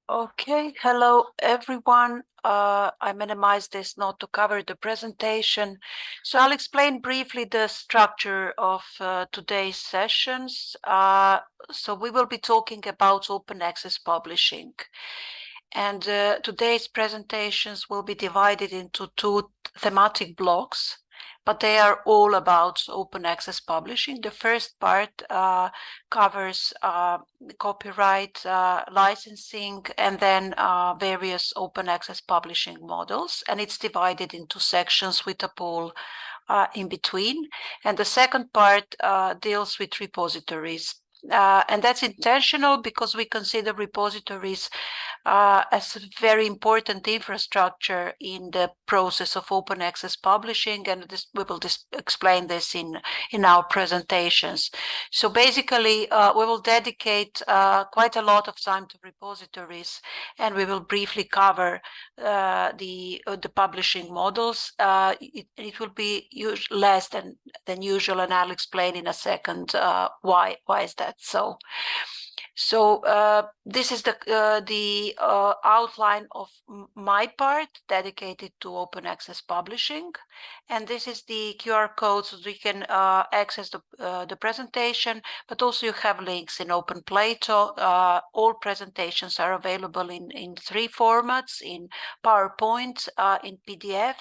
Okay, hello everyone. I minimize this not to cover the presentation. So I'll explain briefly the structure of today's sessions. So we will be talking about open access publishing. And today's presentations will be divided into two thematic blocks, but they are all about open access publishing. The first part covers copyright, licensing, and then various open access publishing models. And it's divided into sections with a poll in between. And the second part deals with repositories. And that's intentional because we consider repositories as a very important infrastructure in the process of open access publishing, and we will explain this in our presentations. So basically, we will dedicate quite a lot of time to repositories, and we will briefly cover the publishing models. It will be less than usual, and I'll explain in a second why is that so. So this is the outline of my part dedicated to open access publishing, and this is the QR code so you can access the presentation, but also you have links in OpenPlato. All presentations are available in three formats: in PowerPoint, in PDF,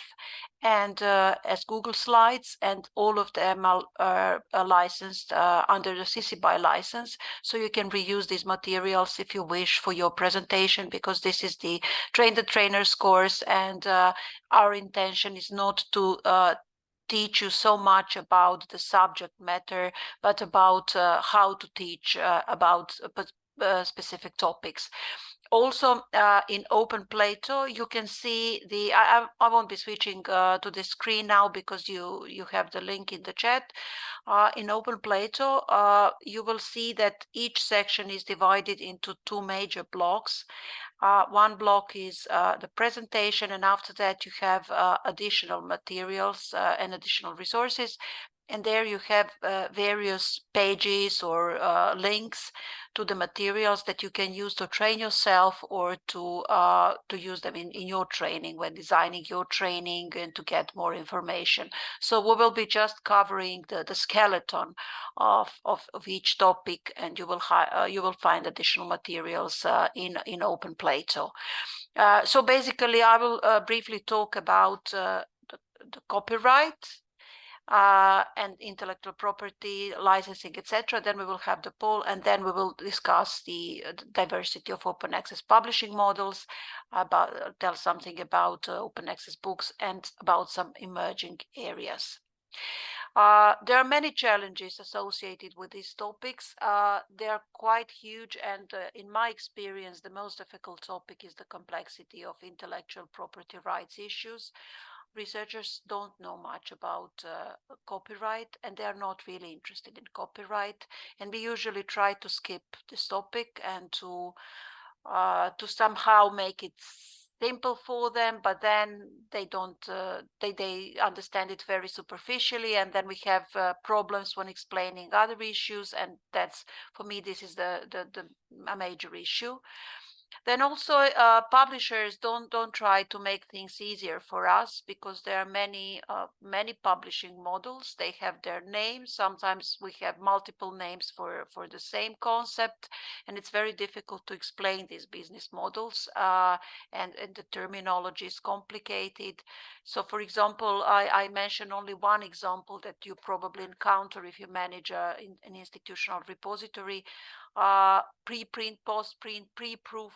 and as Google Slides, and all of them are licensed under the CC BY license. So you can reuse these materials if you wish for your presentation, because this is the Train the Trainers course, and our intention is not to teach you so much about the subject matter, but about how to teach about specific topics. Also, in OpenPlato, you can see the. I won't be switching to the screen now because you have the link in the chat. In OpenPlato, you will see that each section is divided into two major blocks. One block is the presentation, and after that you have additional materials and additional resources. And there you have various pages or links to the materials that you can use to train yourself, or to use them in your training when designing your training and to get more information. So we will be just covering the skeleton of each topic, and you will find additional materials in OpenPlato. So basically, I will briefly talk about the copyright and intellectual property, licensing, etc. Then we will have the poll, and then we will discuss the diversity of open access publishing models, tell something about open access books, and about some emerging areas. There are many challenges associated with these topics. They are quite huge, and in my experience, the most difficult topic is the complexity of intellectual property rights issues. Researchers don't know much about copyright, and they are not really interested in copyright, and we usually try to skip this topic and to somehow make it simple for them, but then they don't they understand it very superficially, and then we have problems when explaining other issues, and that's, for me, this is a major issue. Then also publishers don't try to make things easier for us, because there are many publishing models. They have their names. Sometimes we have multiple names for the same concept, and it's very difficult to explain these business models, and the terminology is complicated. So for example, I mention only one example that you probably encounter if you manage an institutional repository: preprint, postprint, pre-proof,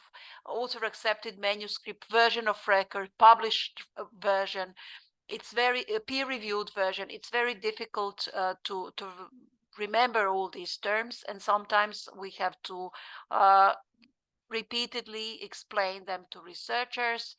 author accepted manuscript, version of record, published version. It's very peer-reviewed version. It's very difficult to remember all these terms, and sometimes we have to repeatedly explain them to researchers,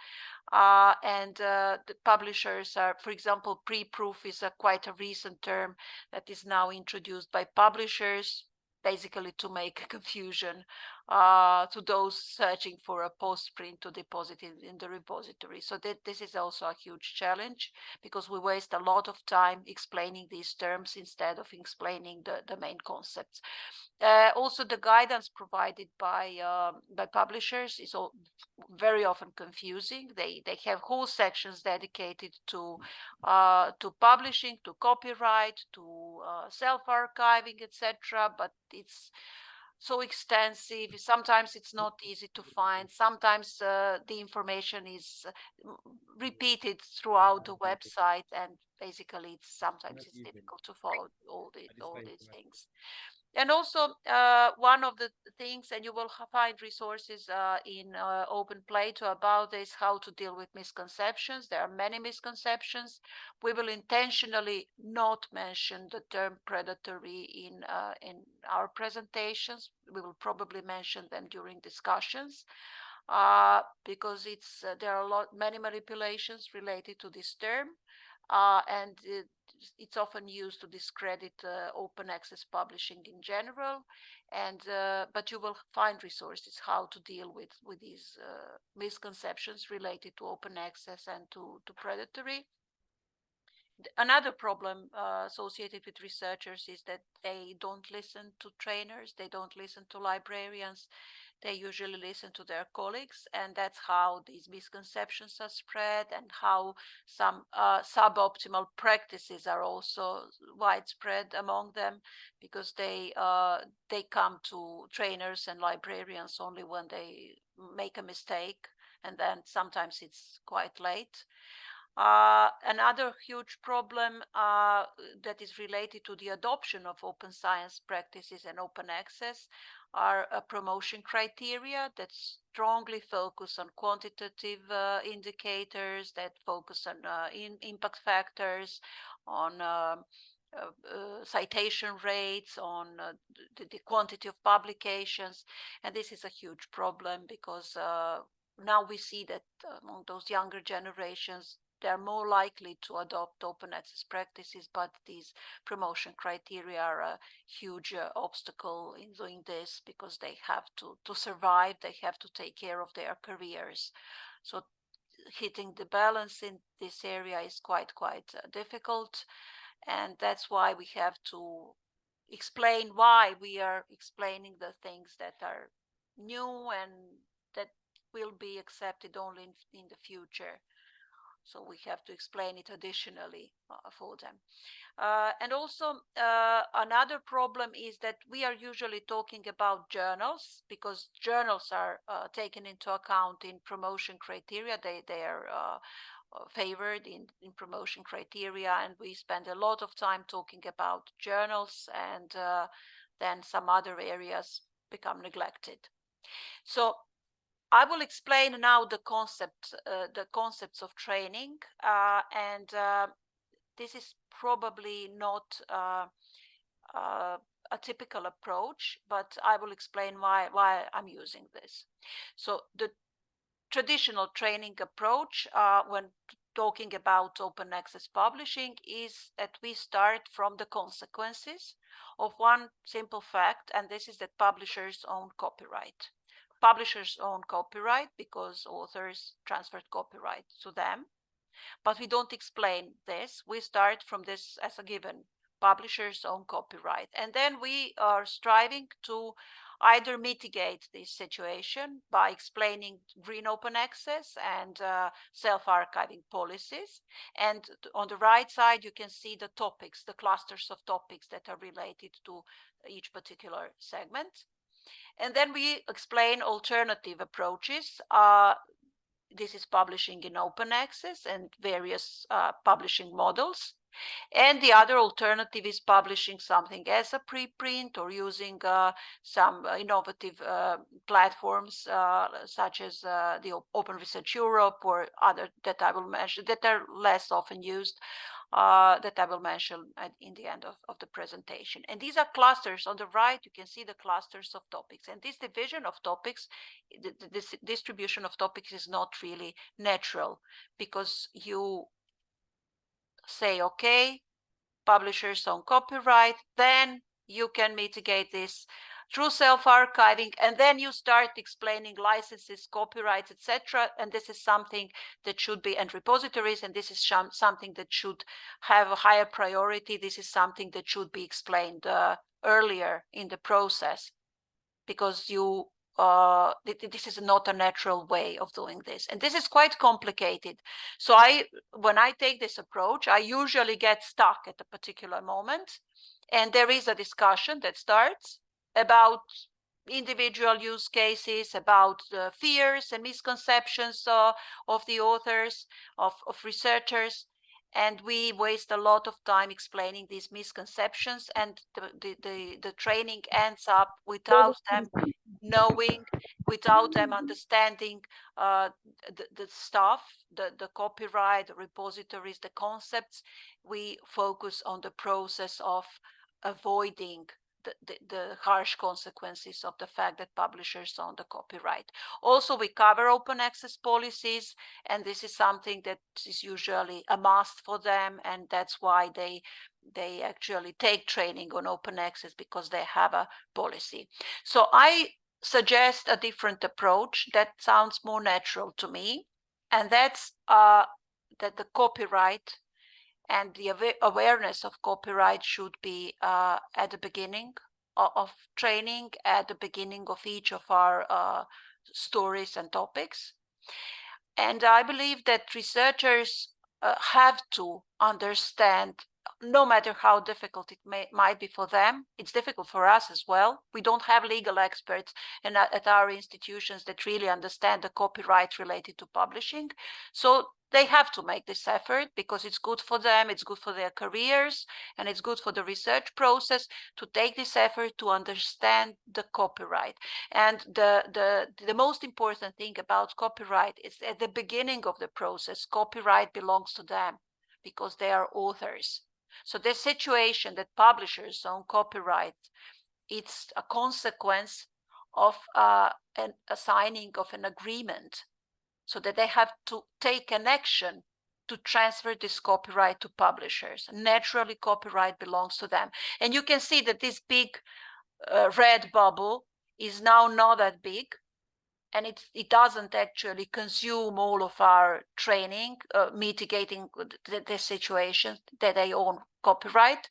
and the publishers are, for example, pre-proof is quite a recent term that is now introduced by publishers, basically to make confusion to those searching for a postprint to deposit it in the repository. So this is also a huge challenge, because we waste a lot of time explaining these terms instead of explaining the main concepts. Also, the guidance provided by publishers is very often confusing. They have whole sections dedicated to publishing, to copyright, to self-archiving, etc. But it's so extensive. Sometimes it's not easy to find. Sometimes the information is repeated throughout the website, and basically sometimes it's difficult to follow all these things. And also one of the things, and you will find resources in Open Plato about this, how to deal with misconceptions. There are many misconceptions. We will intentionally not mention the term predatory in our presentations. We will probably mention them during discussions because there are many manipulations related to this term, and it's often used to discredit open access publishing in general. And but you will find resources how to deal with these misconceptions related to open access and to predatory. Another problem associated with researchers is that they don't listen to trainers, they don't listen to librarians, they usually listen to their colleagues, and that's how these misconceptions are spread, and how some suboptimal practices are also widespread among them, because they come to trainers and librarians only when they make a mistake, and then sometimes it's quite late. Another huge problem that is related to the adoption of open science practices and open access are promotion criteria that strongly focus on quantitative indicators, that focus on impact factors, on citation rates, on the quantity of publications. And this is a huge problem, because now we see that among those younger generations, they're more likely to adopt open access practices, but these promotion criteria are a huge obstacle in doing this, because they have to survive, they have to take care of their careers. So hitting the balance in this area is quite difficult, and that's why we have to explain why we are explaining the things that are new and that will be accepted only in the future. So we have to explain it additionally for them. And also another problem is that we are usually talking about journals, because journals are taken into account in promotion criteria. They are favored in promotion criteria, and we spend a lot of time talking about journals, and then some other areas become neglected. So I will explain now the concepts of training, and this is probably not a typical approach, but I will explain why I'm using this. So the traditional training approach when talking about open access publishing is that we start from the consequences of one simple fact, and this is that publishers own copyright. Publishers own copyright because authors transferred copyright to them. But we don't explain this. We start from this as a given. Publishers own copyright. And then we are striving to either mitigate this situation by explaining green open access and self-archiving policies. And on the right side, you can see the topics, the clusters of topics that are related to each particular segment. And then we explain alternative approaches. This is publishing in open access and various publishing models. And the other alternative is publishing something as a preprint, or using some innovative platforms such as the Open Research Europe, or other that I will mention that are less often used, that I will mention in the end of the presentation. And these are clusters. On the right, you can see the clusters of topics. And this division of topics, this distribution of topics is not really natural, because you say, okay, publishers own copyright, then you can mitigate this through self-archiving, and then you start explaining licenses, copyrights, etc. And this is something that should be, and repositories, and this is something that should have a higher priority. This is something that should be explained earlier in the process, because this is not a natural way of doing this, and this is quite complicated. So when I take this approach, I usually get stuck at a particular moment, and there is a discussion that starts about individual use cases, about the fears and misconceptions of the authors, of researchers, and we waste a lot of time explaining these misconceptions, and the training ends up without them knowing, without them understanding the stuff, the copyright, the repositories, the concepts. We focus on the process of avoiding the harsh consequences of the fact that publishers own the copyright. Also, we cover open access policies, and this is something that is usually a must for them, and that's why they actually take training on open access, because they have a policy. So I suggest a different approach that sounds more natural to me, and that's that the copyright and the awareness of copyright should be at the beginning of training, at the beginning of each of our stories and topics. And I believe that researchers have to understand, no matter how difficult it might be for them, it's difficult for us as well. We don't have legal experts at our institutions that really understand the copyright related to publishing. So they have to make this effort, because it's good for them, it's good for their careers, and it's good for the research process to take this effort to understand the copyright. And the most important thing about copyright is at the beginning of the process, copyright belongs to them because they are authors. So the situation that publishers own copyright, it's a consequence of a signing of an agreement, so that they have to take an action to transfer this copyright to publishers. Naturally, copyright belongs to them. And you can see that this big red bubble is now not that big, and it doesn't actually consume all of our training, mitigating the situation that they own copyright.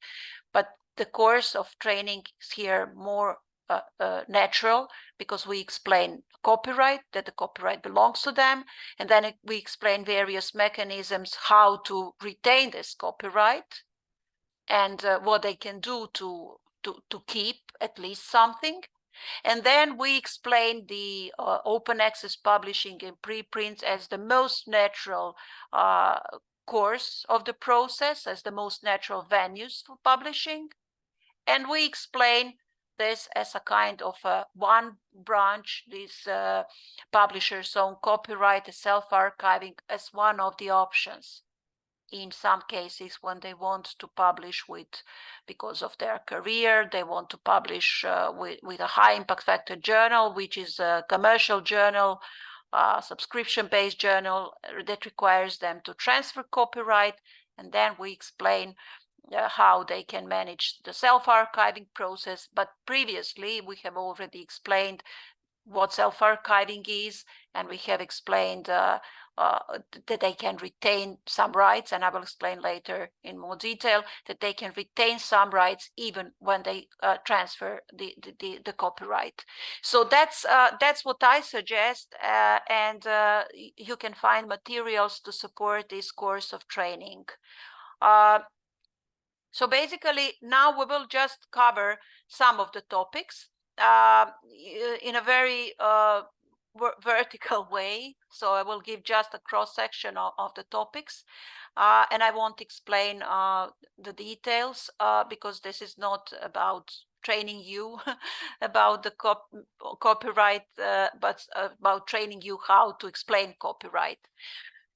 But the course of training is here more natural, because we explain copyright, that the copyright belongs to them, and then we explain various mechanisms how to retain this copyright, and what they can do to keep at least something. And then we explain the open access publishing and preprints as the most natural course of the process, as the most natural venues for publishing. And we explain this as a kind of one branch, this publisher's own copyright, self-archiving, as one of the options in some cases when they want to publish because of their career, they want to publish with a high impact factor journal, which is a commercial journal, subscription-based journal that requires them to transfer copyright. And then we explain how they can manage the self-archiving process. But previously, we have already explained what self-archiving is, and we have explained that they can retain some rights, and I will explain later in more detail that they can retain some rights even when they transfer the copyright. So that's what I suggest, and you can find materials to support this course of training. So basically, now we will just cover some of the topics in a very vertical way. So I will give just a cross-section of the topics, and I won't explain the details because this is not about training you about the copyright, but about training you how to explain copyright.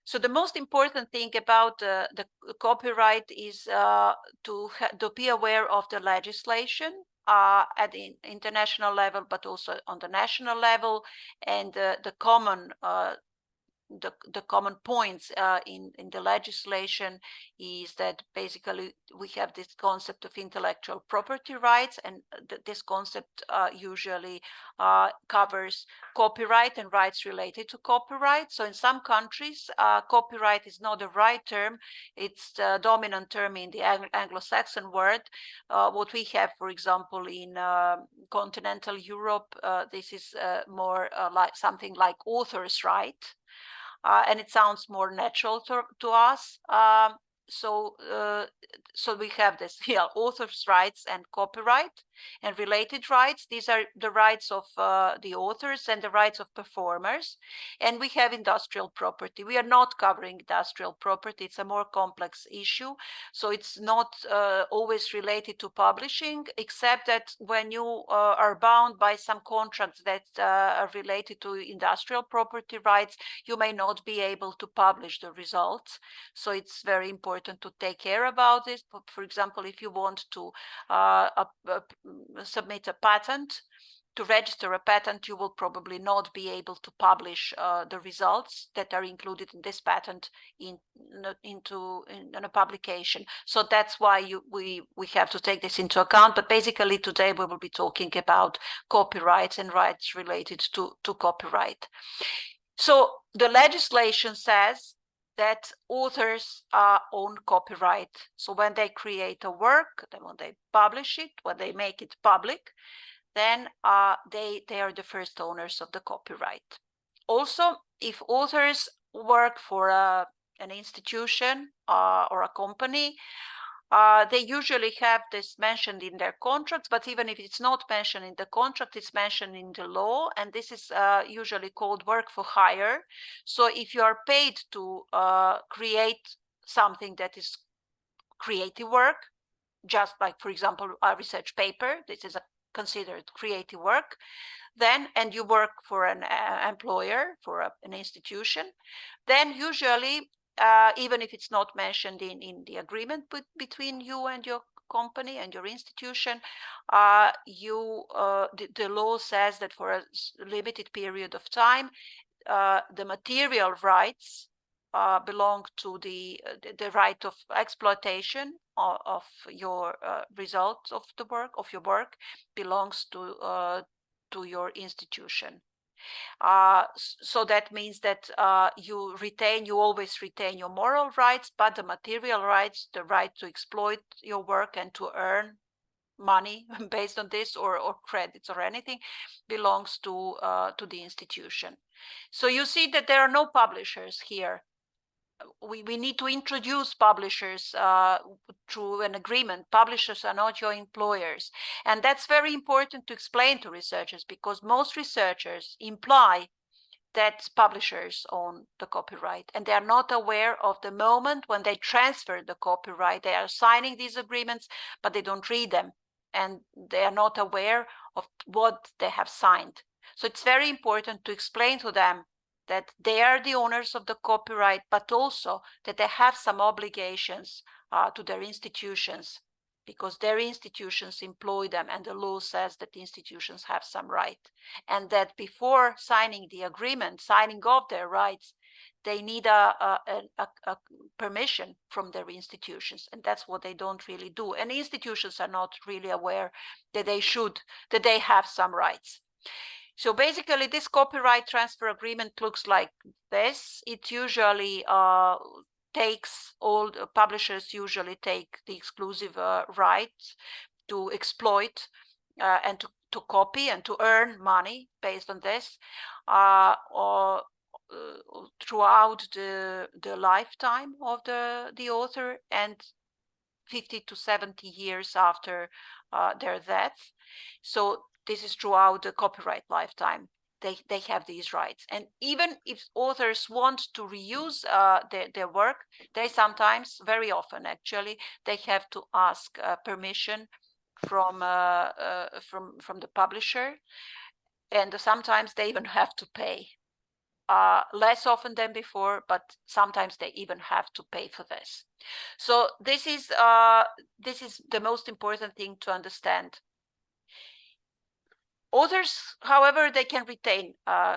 So the most important thing about the copyright is to be aware of the legislation at the international level, but also on the national level, and the common the common points in the legislation is that basically we have this concept of intellectual property rights, and this concept usually covers copyright and rights related to copyright. So in some countries, copyright is not the right term, it's the dominant term in the Anglo-Saxon world. What we have, for example, in continental Europe, this is more like something like author's right. And it sounds more natural to us. So we have this here, author's rights and copyright and related rights. These are the rights of the authors and the rights of performers. And we have industrial property. We are not covering industrial property. It's a more complex issue. So it's not always related to publishing, except that when you are bound by some contracts that are related to industrial property rights, you may not be able to publish the results. So it's very important to take care about this. For example, if you want to submit a patent, to register a patent, you will probably not be able to publish the results that are included in this patent in a publication. So that's why we have to take this into account. But basically today we will be talking about copyrights and rights related to copyright. So the legislation says that authors own copyright. So when they create a work, then when they publish it, when they make it public, then they are the first owners of the copyright. Also, if authors work for an institution or a company, they usually have this mentioned in their contracts, but even if it's not mentioned in the contract, it's mentioned in the law, and this is usually called work for hire. So if you are paid to create something that is creative work, just like, for example, a research paper, this is considered creative work, then, and you work for an employer, for an institution, then usually, even if it's not mentioned in the agreement between you and your company and your institution, the law says that for a limited period of time, the material rights belong to the right of exploitation of your result of the work, of your work, belongs to your institution. So that means that you always retain your moral rights, but the material rights, the right to exploit your work and to earn money based on this, or credits or anything, belongs to the institution. So you see that there are no publishers here. We need to introduce publishers through an agreement. Publishers are not your employers. And that's very important to explain to researchers, because most researchers imply that publishers own the copyright, and they are not aware of the moment when they transfer the copyright. They are signing these agreements, but they don't read them, and they are not aware of what they have signed. So it's very important to explain to them that they are the owners of the copyright, but also that they have some obligations to their institutions, because their institutions employ them, and the law says that institutions have some right, and that before signing the agreement, signing off their rights, they need a permission from their institutions, and that's what they don't really do. And institutions are not really aware that they have some rights. So basically, this copyright transfer agreement looks like this. It usually takes, all the publishers usually take the exclusive right to exploit and to copy and to earn money based on this, or throughout the lifetime of the author, and 50 to 70 years after their death. So this is throughout the copyright lifetime. They have these rights. And even if authors want to reuse their work, they sometimes, very often actually, they have to ask permission from the publisher, and sometimes they even have to pay. Less often than before, but sometimes they even have to pay for this. So this is the most important thing to understand. Authors, however, they can retain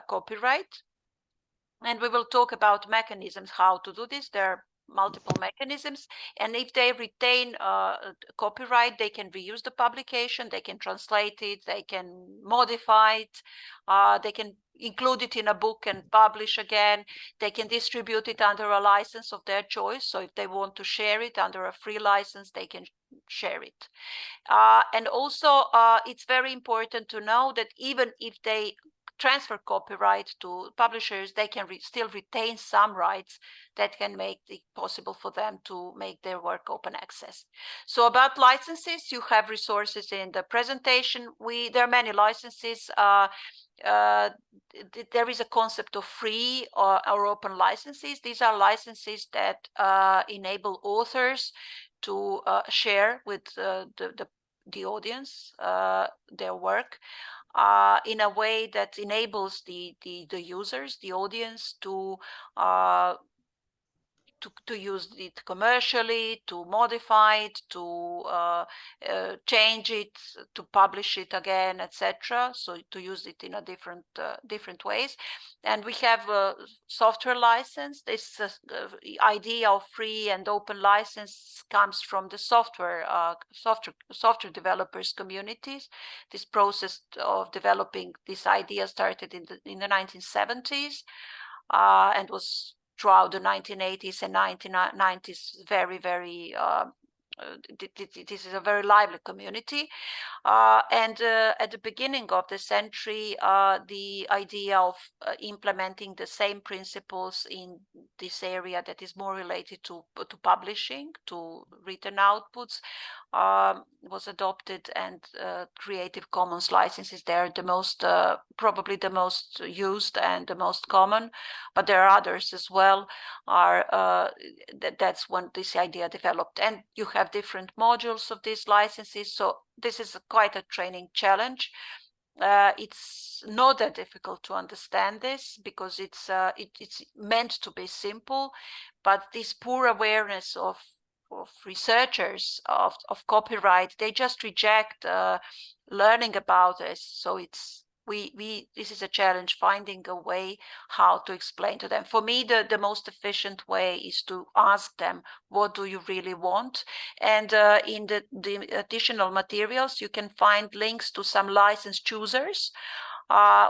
copyright, And we will talk about mechanisms, how to do this. There are multiple mechanisms, and if they retain copyright, they can reuse the publication, they can translate it, they can modify it, they can include it in a book and publish again, they can distribute it under a license of their choice. So if they want to share it under a free license, they can share it. And also it's very important to know that even if they transfer copyright to publishers, they can still retain some rights that can make it possible for them to make their work open access. So about licenses, you have resources in the presentation. There are many licenses. There is a concept of free or open licenses. These are licenses that enable authors to share with the audience their work in a way that enables the users, the audience, to use it commercially, to modify it, to change it, to publish it again, etc. So to use it in a different ways. And we have a software license. This idea of free and open license comes from the software developers communities. This process of developing this idea started in the 1970s and was throughout the 1980s and 1990s very this is a very lively community. And at the beginning of the century, the idea of implementing the same principles in this area that is more related to publishing, to written outputs, was adopted, and Creative Commons licenses, they're the most, probably the most used and the most common, but there are others as well. That's when this idea developed, and you have different modules of these licenses. So this is quite a training challenge. It's not that difficult to understand this because it's meant to be simple, but this poor awareness of researchers of copyright, they just reject learning about this. So it's this is a challenge, finding a way how to explain to them. For me, the most efficient way is to ask them, what do you really want? And in the additional materials, you can find links to some license choosers,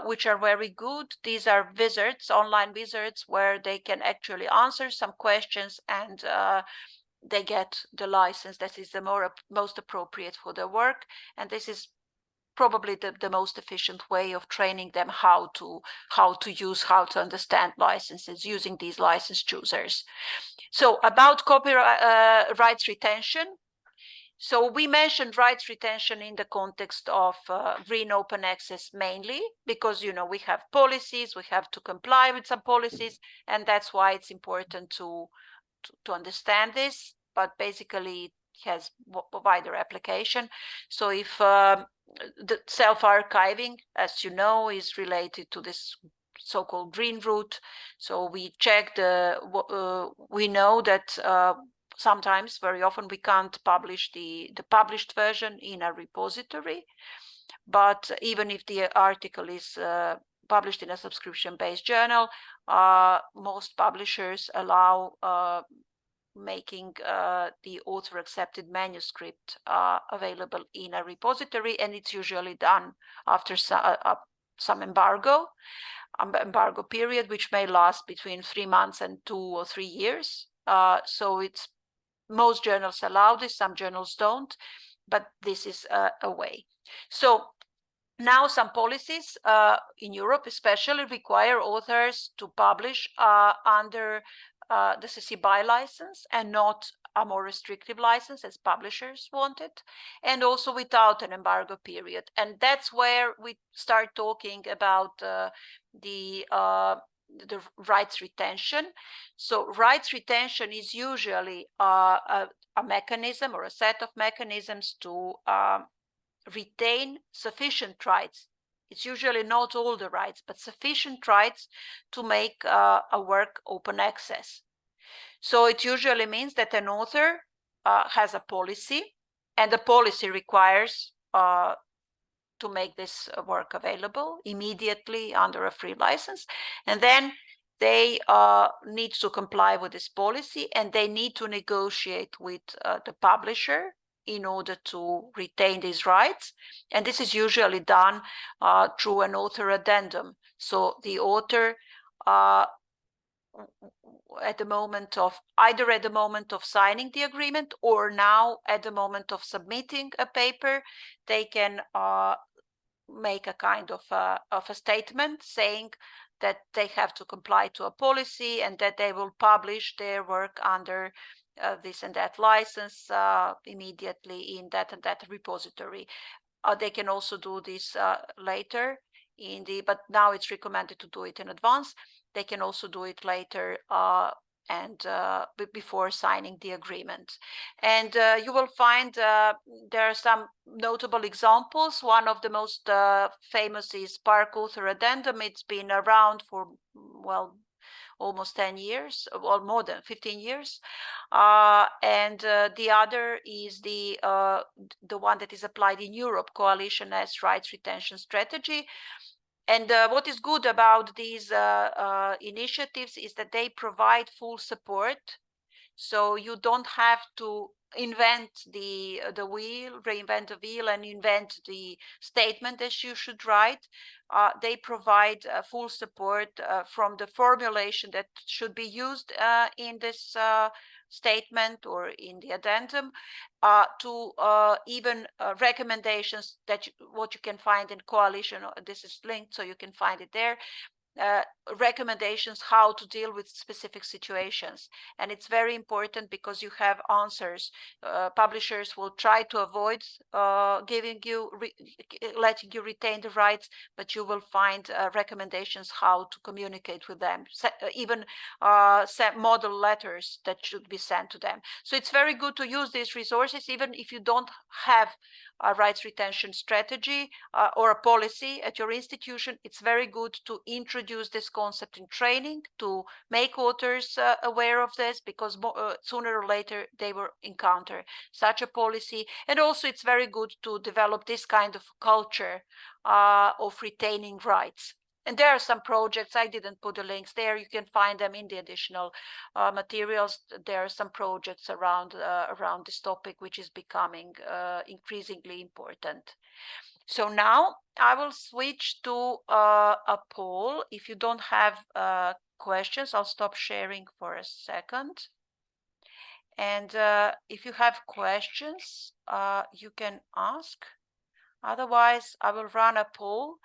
which are very good. These are wizards, online wizards, where they can actually answer some questions, and they get the license that is the most appropriate for their work. And this is probably the most efficient way of training them how to understand licenses using these license choosers. So about copyright rights retention. So we mentioned rights retention in the context of green open access mainly because, we have policies, we have to comply with some policies, and that's why it's important to understand this, but basically it has wider application. So if the self-archiving, as you know, is related to this so-called green route. So we check we know that sometimes, very often, we can't publish the published version in a repository, but even if the article is published in a subscription-based journal, most publishers allow making the author-accepted manuscript available in a repository, and it's usually done after some embargo period, which may last between 3 months and 2 or 3 years. So it's most journals allow this, some journals don't, but this is a way. So now some policies in Europe especially require authors to publish under the CC BY license and not a more restrictive license as publishers wanted, and also without an embargo period. And that's where we start talking about the rights retention. So rights retention is usually a mechanism or a set of mechanisms to retain sufficient rights. It's usually not all the rights, but sufficient rights to make a work open access. So it usually means that an author has a policy, and the policy requires to make this work available immediately under a free license. And then they need to comply with this policy, and they need to negotiate with the publisher in order to retain these rights. And this is usually done through an author addendum. So the author at the moment of either at the moment of signing the agreement or now at the moment of submitting a paper, they can make a kind of a statement saying that they have to comply to a policy and that they will publish their work under this and that license immediately in that and that repository. They can also do this later but now it's recommended to do it in advance. They can also do it later and before signing the agreement. And you will find there are some notable examples. One of the most famous is PARC Author Addendum. It's been around for, well, almost 10 years, well, more than 15 years. And the other is the one that is applied in Europe, Coalition S Rights Retention Strategy. And what is good about these initiatives is that they provide full support. So you don't have to invent the wheel, reinvent the wheel and invent the statement that you should write. They provide full support from the formulation that should be used in this statement or in the addendum to even recommendations that what you can find in Coalition. This is linked, so you can find it there. Recommendations how to deal with specific situations. And it's very important because you have answers. Publishers will try to avoid giving you letting you retain the rights, but you will find recommendations how to communicate with them, even model letters that should be sent to them. So it's very good to use these resources even if you don't have a rights retention strategy or a policy at your institution. It's very good to introduce this concept in training, to make authors aware of this, because sooner or later they will encounter such a policy. And also it's very good to develop this kind of culture of retaining rights. And there are some projects, I didn't put the links there, you can find them in the additional materials. There are some projects around this topic, which is becoming increasingly important. So now I will switch to a poll. If you don't have questions, I'll stop sharing for a second. And if you have questions, you can ask. Otherwise, I will run a poll.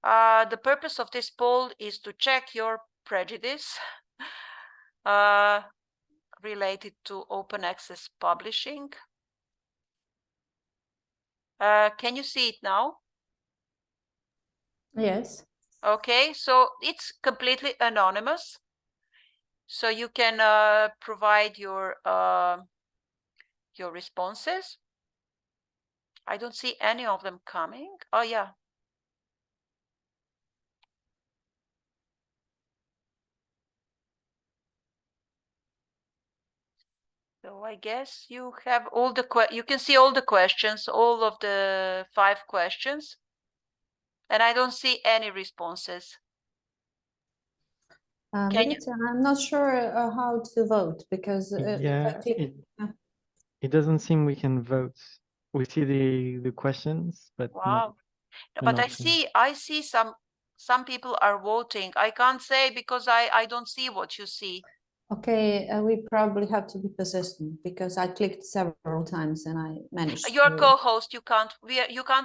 The purpose of this poll is to check your prejudice related to open access publishing. Can you see it now? Yes. Okay, so it's completely anonymous. So you can provide your responses. I don't see any of them coming. Oh, yeah. So I guess you have all the you can see all the questions, all of the 5 questions, and I don't see any responses. Milica, I'm not sure how to vote because it doesn't seem we can vote. We see the questions, but wow. But I see some people are voting. I can't say because I don't see what you see. Okay, we probably have to be persistent because I clicked several times and I managed. You're co-host. You can't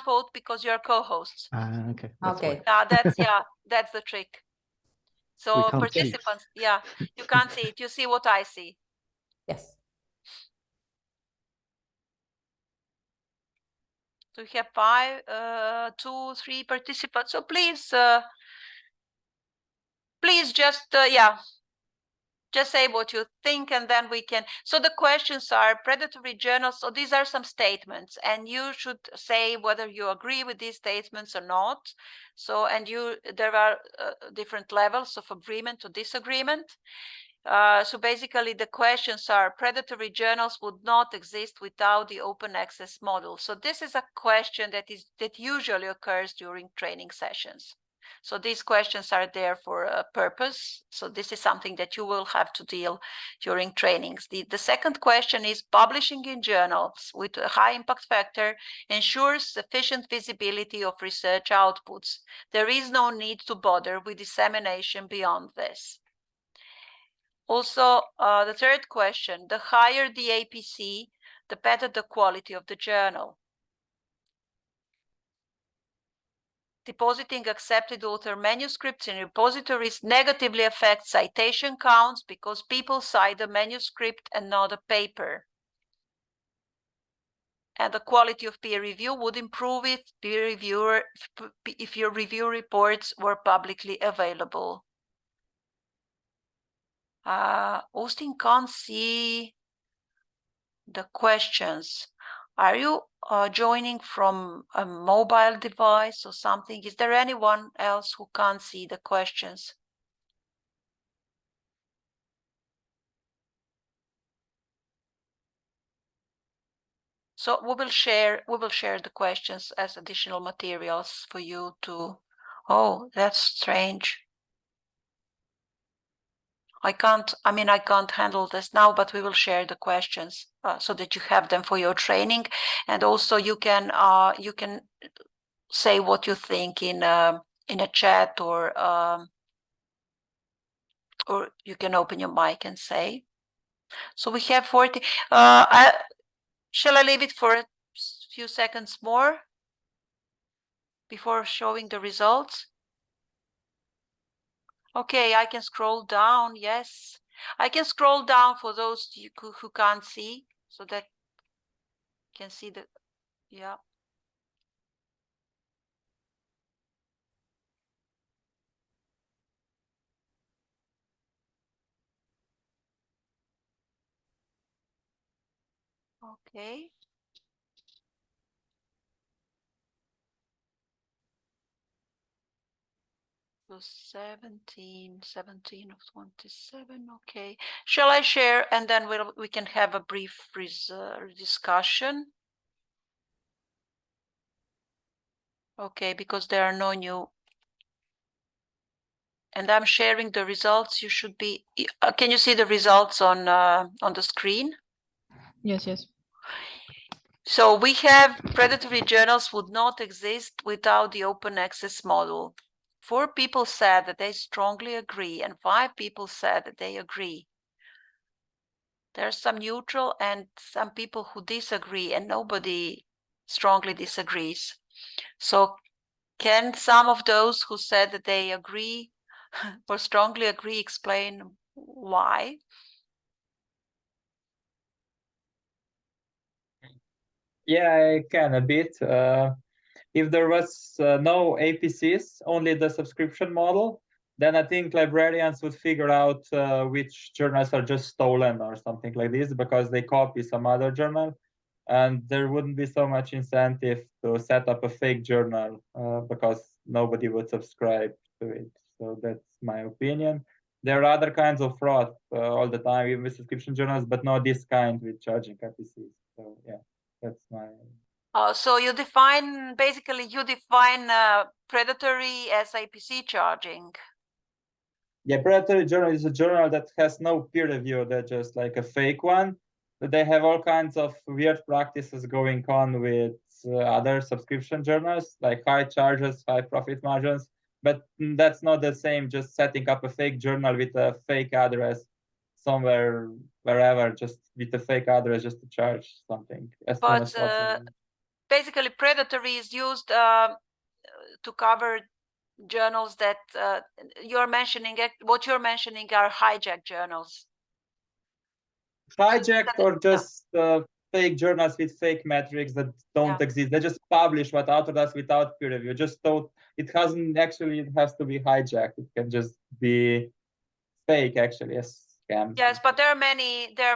vote because you're co-hosts. Okay. Okay. That's the trick. So participants, you can't see it. You see what I see. Yes. So we have 5, 2, 3 participants. So please just just say what you think, and then we can. So the questions are predatory journals. So these are some statements, and you should say whether you agree with these statements or not. So, and there are different levels of agreement or disagreement. So basically the questions are: predatory journals would not exist without the open access model. So this is a question that usually occurs during training sessions. So these questions are there for a purpose. So this is something that you will have to deal during trainings. The second question is publishing in journals with a high impact factor ensures sufficient visibility of research outputs. There is no need to bother with dissemination beyond this. Also, the third question, the higher the APC, the better the quality of the journal. Depositing accepted author manuscripts in repositories negatively affects citation counts because people cite the manuscript and not a paper. And the quality of peer review would improve if your review reports were publicly available. Austin can't see the questions. Are you joining from a mobile device or something? Is there anyone else who can't see the questions? So we will share the questions as additional materials for you to. Oh, that's strange. I can't handle this now, but we will share the questions so that you have them for your training, and also you can say what you think in a chat, or you can open your mic and say. So we have 40. Shall I leave it for a few seconds more before showing the results? Okay, I can scroll down. Yes, I can scroll down for those who can't see, so that can see the, yeah. Okay. So 17 of 27. Okay. Shall I share, and then we can have a brief discussion? Okay, because there are no new. And I'm sharing the results. You should be. Can you see the results on the screen? Yes, yes. So we have predatory journals would not exist without the open access model. 4 people said that they strongly agree, and 5 people said that they agree. There's some neutral and some people who disagree, and nobody strongly disagrees. So can some of those who said that they agree or strongly agree explain why? Yeah, I can a bit. If there was no APCs, only the subscription model, then I think librarians would figure out which journals are just stolen or something like this because they copy some other journal. And there wouldn't be so much incentive to set up a fake journal because nobody would subscribe to it. So that's my opinion. There are other kinds of fraud all the time, even with subscription journals, but not this kind with charging APCs. So yeah, that's my. So you define predatory as APC charging. Yeah, predatory journal is a journal that has no peer review. They're just like a fake one. But they have all kinds of weird practices going on with other subscription journals, like high charges, high profit margins. But that's not the same. Just setting up a fake journal with a fake address somewhere, wherever, just with a fake address, just to charge something as soon as possible. Basically, predatory is used to cover journals that you're mentioning. What you're mentioning are hijacked journals. Hijacked or just fake journals with fake metrics that don't exist. They just publish what author does without peer review. Just don't. It has to be hijacked. It can just be fake, actually. Scams. Yes, but there are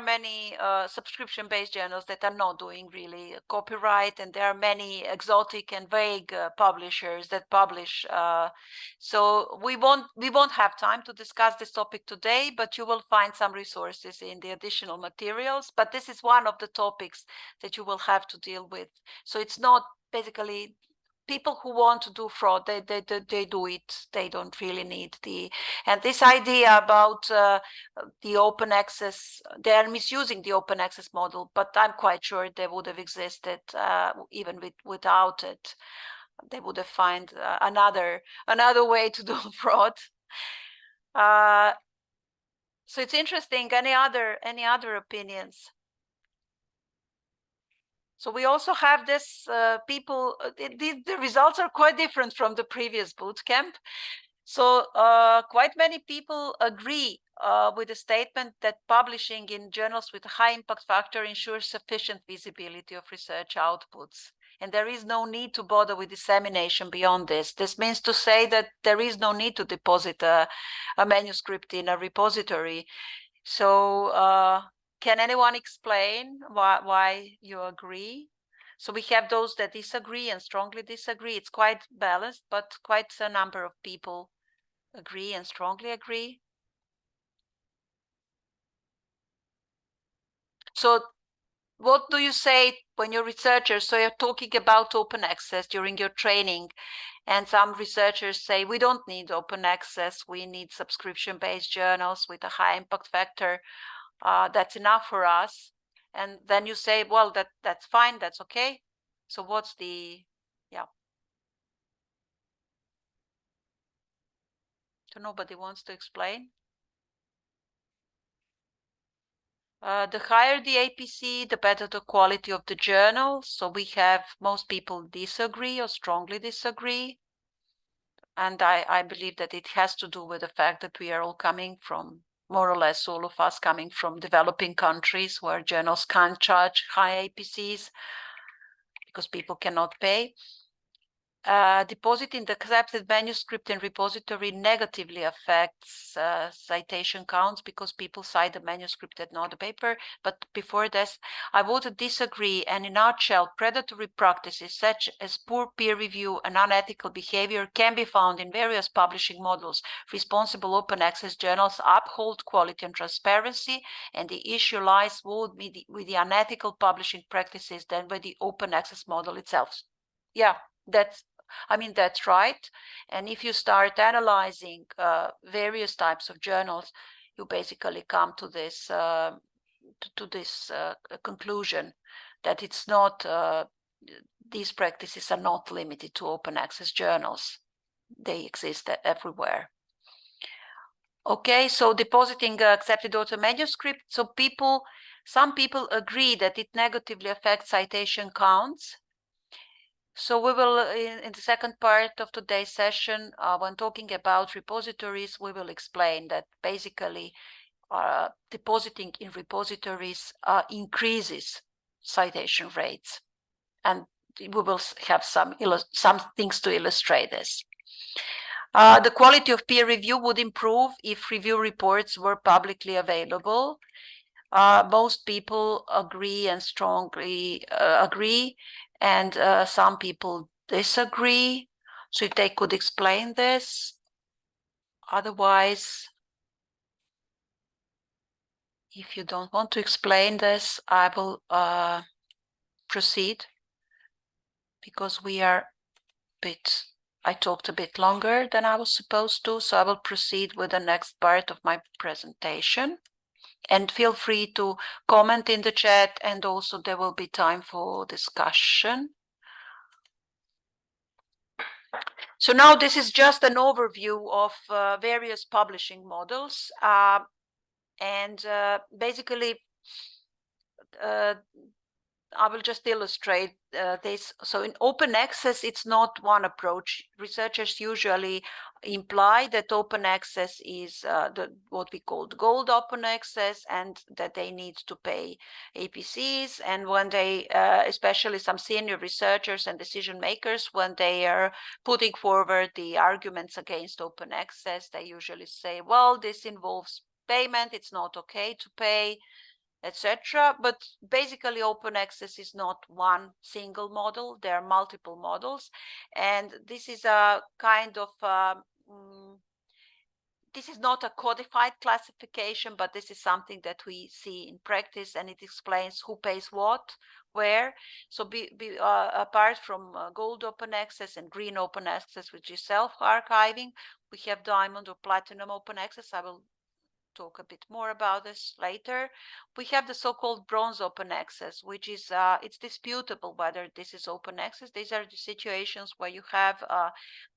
many subscription-based journals that are not doing really copyright, and there are many exotic and vague publishers that publish. So we won't have time to discuss this topic today, but you will find some resources in the additional materials. But this is one of the topics that you will have to deal with. So it's not basically people who want to do fraud, they do it. They don't really need and this idea about the open access, they are misusing the open access model, but I'm quite sure they would have existed even without it. They would have found another way to do fraud. So it's interesting. Any other opinions? So we also have this people, the results are quite different from the previous bootcamp. So quite many people agree with the statement that publishing in journals with a high impact factor ensures sufficient visibility of research outputs. And there is no need to bother with dissemination beyond this. This means to say that there is no need to deposit a manuscript in a repository. So can anyone explain why you agree? So we have those that disagree and strongly disagree. It's quite balanced, but quite a number of people agree and strongly agree. So what do you say when you're researchers? So you're talking about open access during your training, and some researchers say we don't need open access, we need subscription-based journals with a high impact factor. That's enough for us. And then you say, well, that's fine, that's okay. So what's the, So nobody wants to explain? The higher the APC, the better the quality of the journal. So we have most people disagree or strongly disagree. And I believe that it has to do with the fact that we are all coming from, more or less all of us coming from developing countries where journals can't charge high APCs because people cannot pay. Depositing the accepted manuscript in repository negatively affects citation counts because people cite the manuscript and not the paper. But before this, I would disagree. And in a nutshell, predatory practices such as poor peer review and unethical behavior can be found in various publishing models. Responsible open access journals uphold quality and transparency, and the issue lies more with the unethical publishing practices than with the open access model itself. Yeah, that's right. And if you start analyzing various types of journals, you basically come to this conclusion that it's not, these practices are not limited to open access journals. They exist everywhere. Okay, so depositing accepted author manuscript. So some people agree that it negatively affects citation counts. So we will, in the second part of today's session, when talking about repositories, we will explain that basically depositing in repositories increases citation rates. And we will have some things to illustrate this. The quality of peer review would improve if review reports were publicly available. Most people agree and strongly agree, and some people disagree. So if they could explain this. Otherwise, if you don't want to explain this, I will proceed, because I talked a bit longer than I was supposed to, so I will proceed with the next part of my presentation. And feel free to comment in the chat, and also there will be time for discussion. So now this is just an overview of various publishing models. And basically, I will just illustrate this. So in open access, it's not one approach. Researchers usually imply that open access is what we call gold open access, and that they need to pay APCs. And when they, especially some senior researchers and decision makers, when they are putting forward the arguments against open access, they usually say, well, this involves payment, it's not okay to pay, etc. But basically, open access is not one single model. There are multiple models, and this is a kind of this is not a codified classification, but this is something that we see in practice, and it explains who pays what, where. So apart from gold open access and green open access, which is self-archiving, we have diamond or platinum open access. I will talk a bit more about this later. We have the so-called bronze open access, which is it's disputable whether this is open access. These are the situations where you have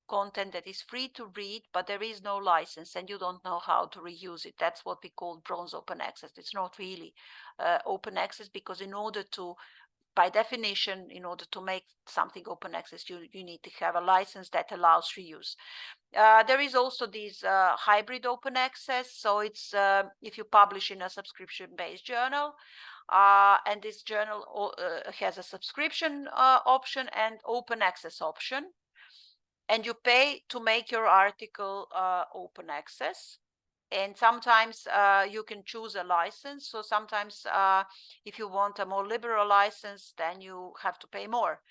content that is free to read, but there is no license and you don't know how to reuse it. That's what we call bronze open access. It's not really open access, because in order to, by definition, in order to make something open access, you need to have a license that allows reuse. There is also this hybrid open access. So it's if you publish in a subscription-based journal, and this journal has a subscription option and open access option, and you pay to make your article open access. And sometimes you can choose a license. So sometimes if you want a more liberal license, then you have to pay more.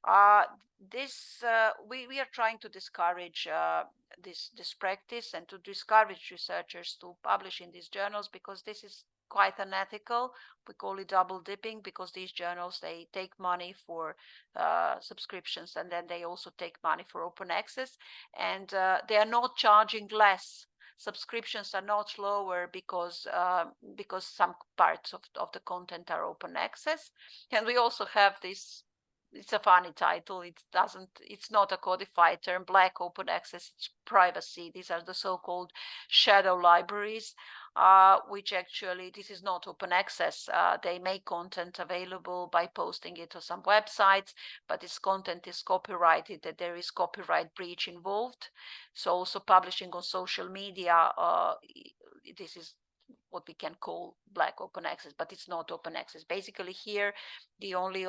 We are trying to discourage this practice and to discourage researchers to publish in these journals, because this is quite unethical. We call it double dipping, because these journals, they take money for subscriptions, and then they also take money for open access, and they are not charging less. Subscriptions are not lower because some parts of the content are open access. And we also have this, it's a funny title, it's not a codified term, black open access, it's privacy. These are the so-called shadow libraries, which actually, this is not open access. They make content available by posting it to some websites, but this content is copyrighted, that there is copyright breach involved. So also publishing on social media, this is what we can call black open access, but it's not open access. Basically here, the only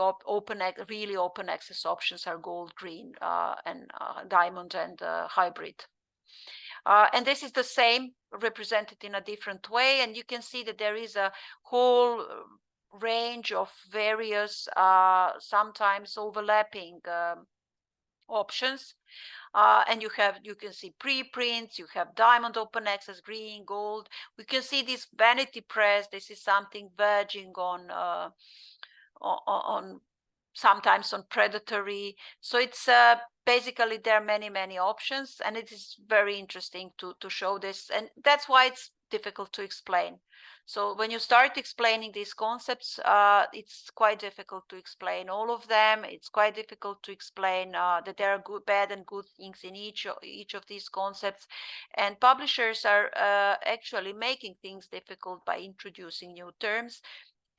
really open access options are gold, green, and diamond, and hybrid. And this is the same represented in a different way. And you can see that there is a whole range of various, sometimes overlapping options. And you can see preprints, you have diamond open access, green, gold. We can see this vanity press. This is something verging on sometimes on predatory. So it's basically there are many options, and it is very interesting to show this, and that's why it's difficult to explain. So when you start explaining these concepts, it's quite difficult to explain all of them. It's quite difficult to explain that there are good, bad, and good things in each of these concepts. And publishers are actually making things difficult by introducing new terms.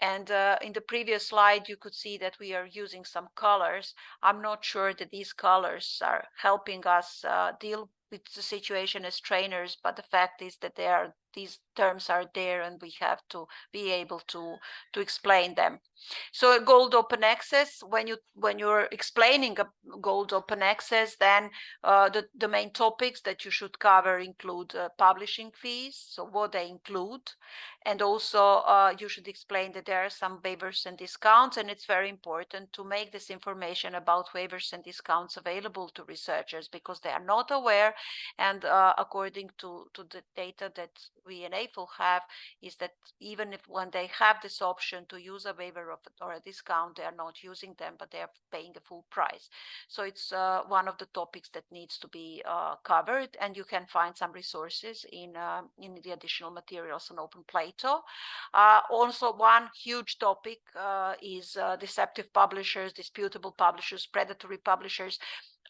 And in the previous slide, you could see that we are using some colors. I'm not sure that these colors are helping us deal with the situation as trainers, but the fact is that these terms are there, and we have to be able to explain them. So a gold open access, when you're explaining a gold open access, then the main topics that you should cover include publishing fees, so what they include, and also you should explain that there are some waivers and discounts, and it's very important to make this information about waivers and discounts available to researchers, because they are not aware. And according to the data that we in AFL have, is that even when they have this option to use a waiver or a discount, they are not using them, but they are paying the full price. So it's one of the topics that needs to be covered, and you can find some resources in the additional materials on OpenPlato. Also, one huge topic is deceptive publishers, disputable publishers, predatory publishers.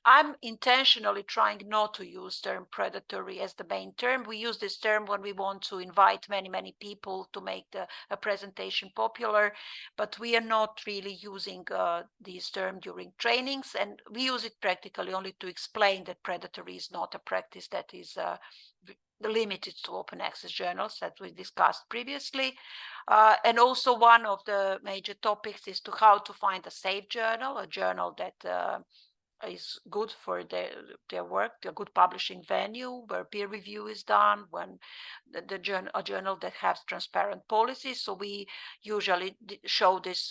I'm intentionally trying not to use term predatory as the main term. We use this term when we want to invite many people to make a presentation popular, but we are not really using this term during trainings, and we use it practically only to explain that predatory is not a practice that is limited to open access journals that we discussed previously. And also one of the major topics is how to find a safe journal, a journal that is good for their work, a good publishing venue where peer review is done, when a journal that has transparent policies. So we usually show this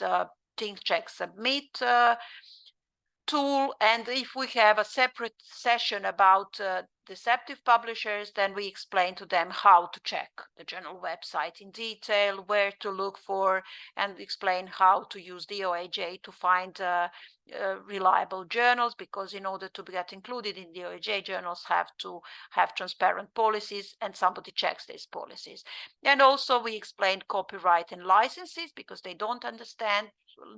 think, check, submit tool, and if we have a separate session about deceptive publishers, then we explain to them how to check the journal website in detail, where to look for, and explain how to use DOAJ to find reliable journals, because in order to get included in DOAJ, journals have to have transparent policies, and somebody checks these policies. And also we explain copyright and licenses, because they don't understand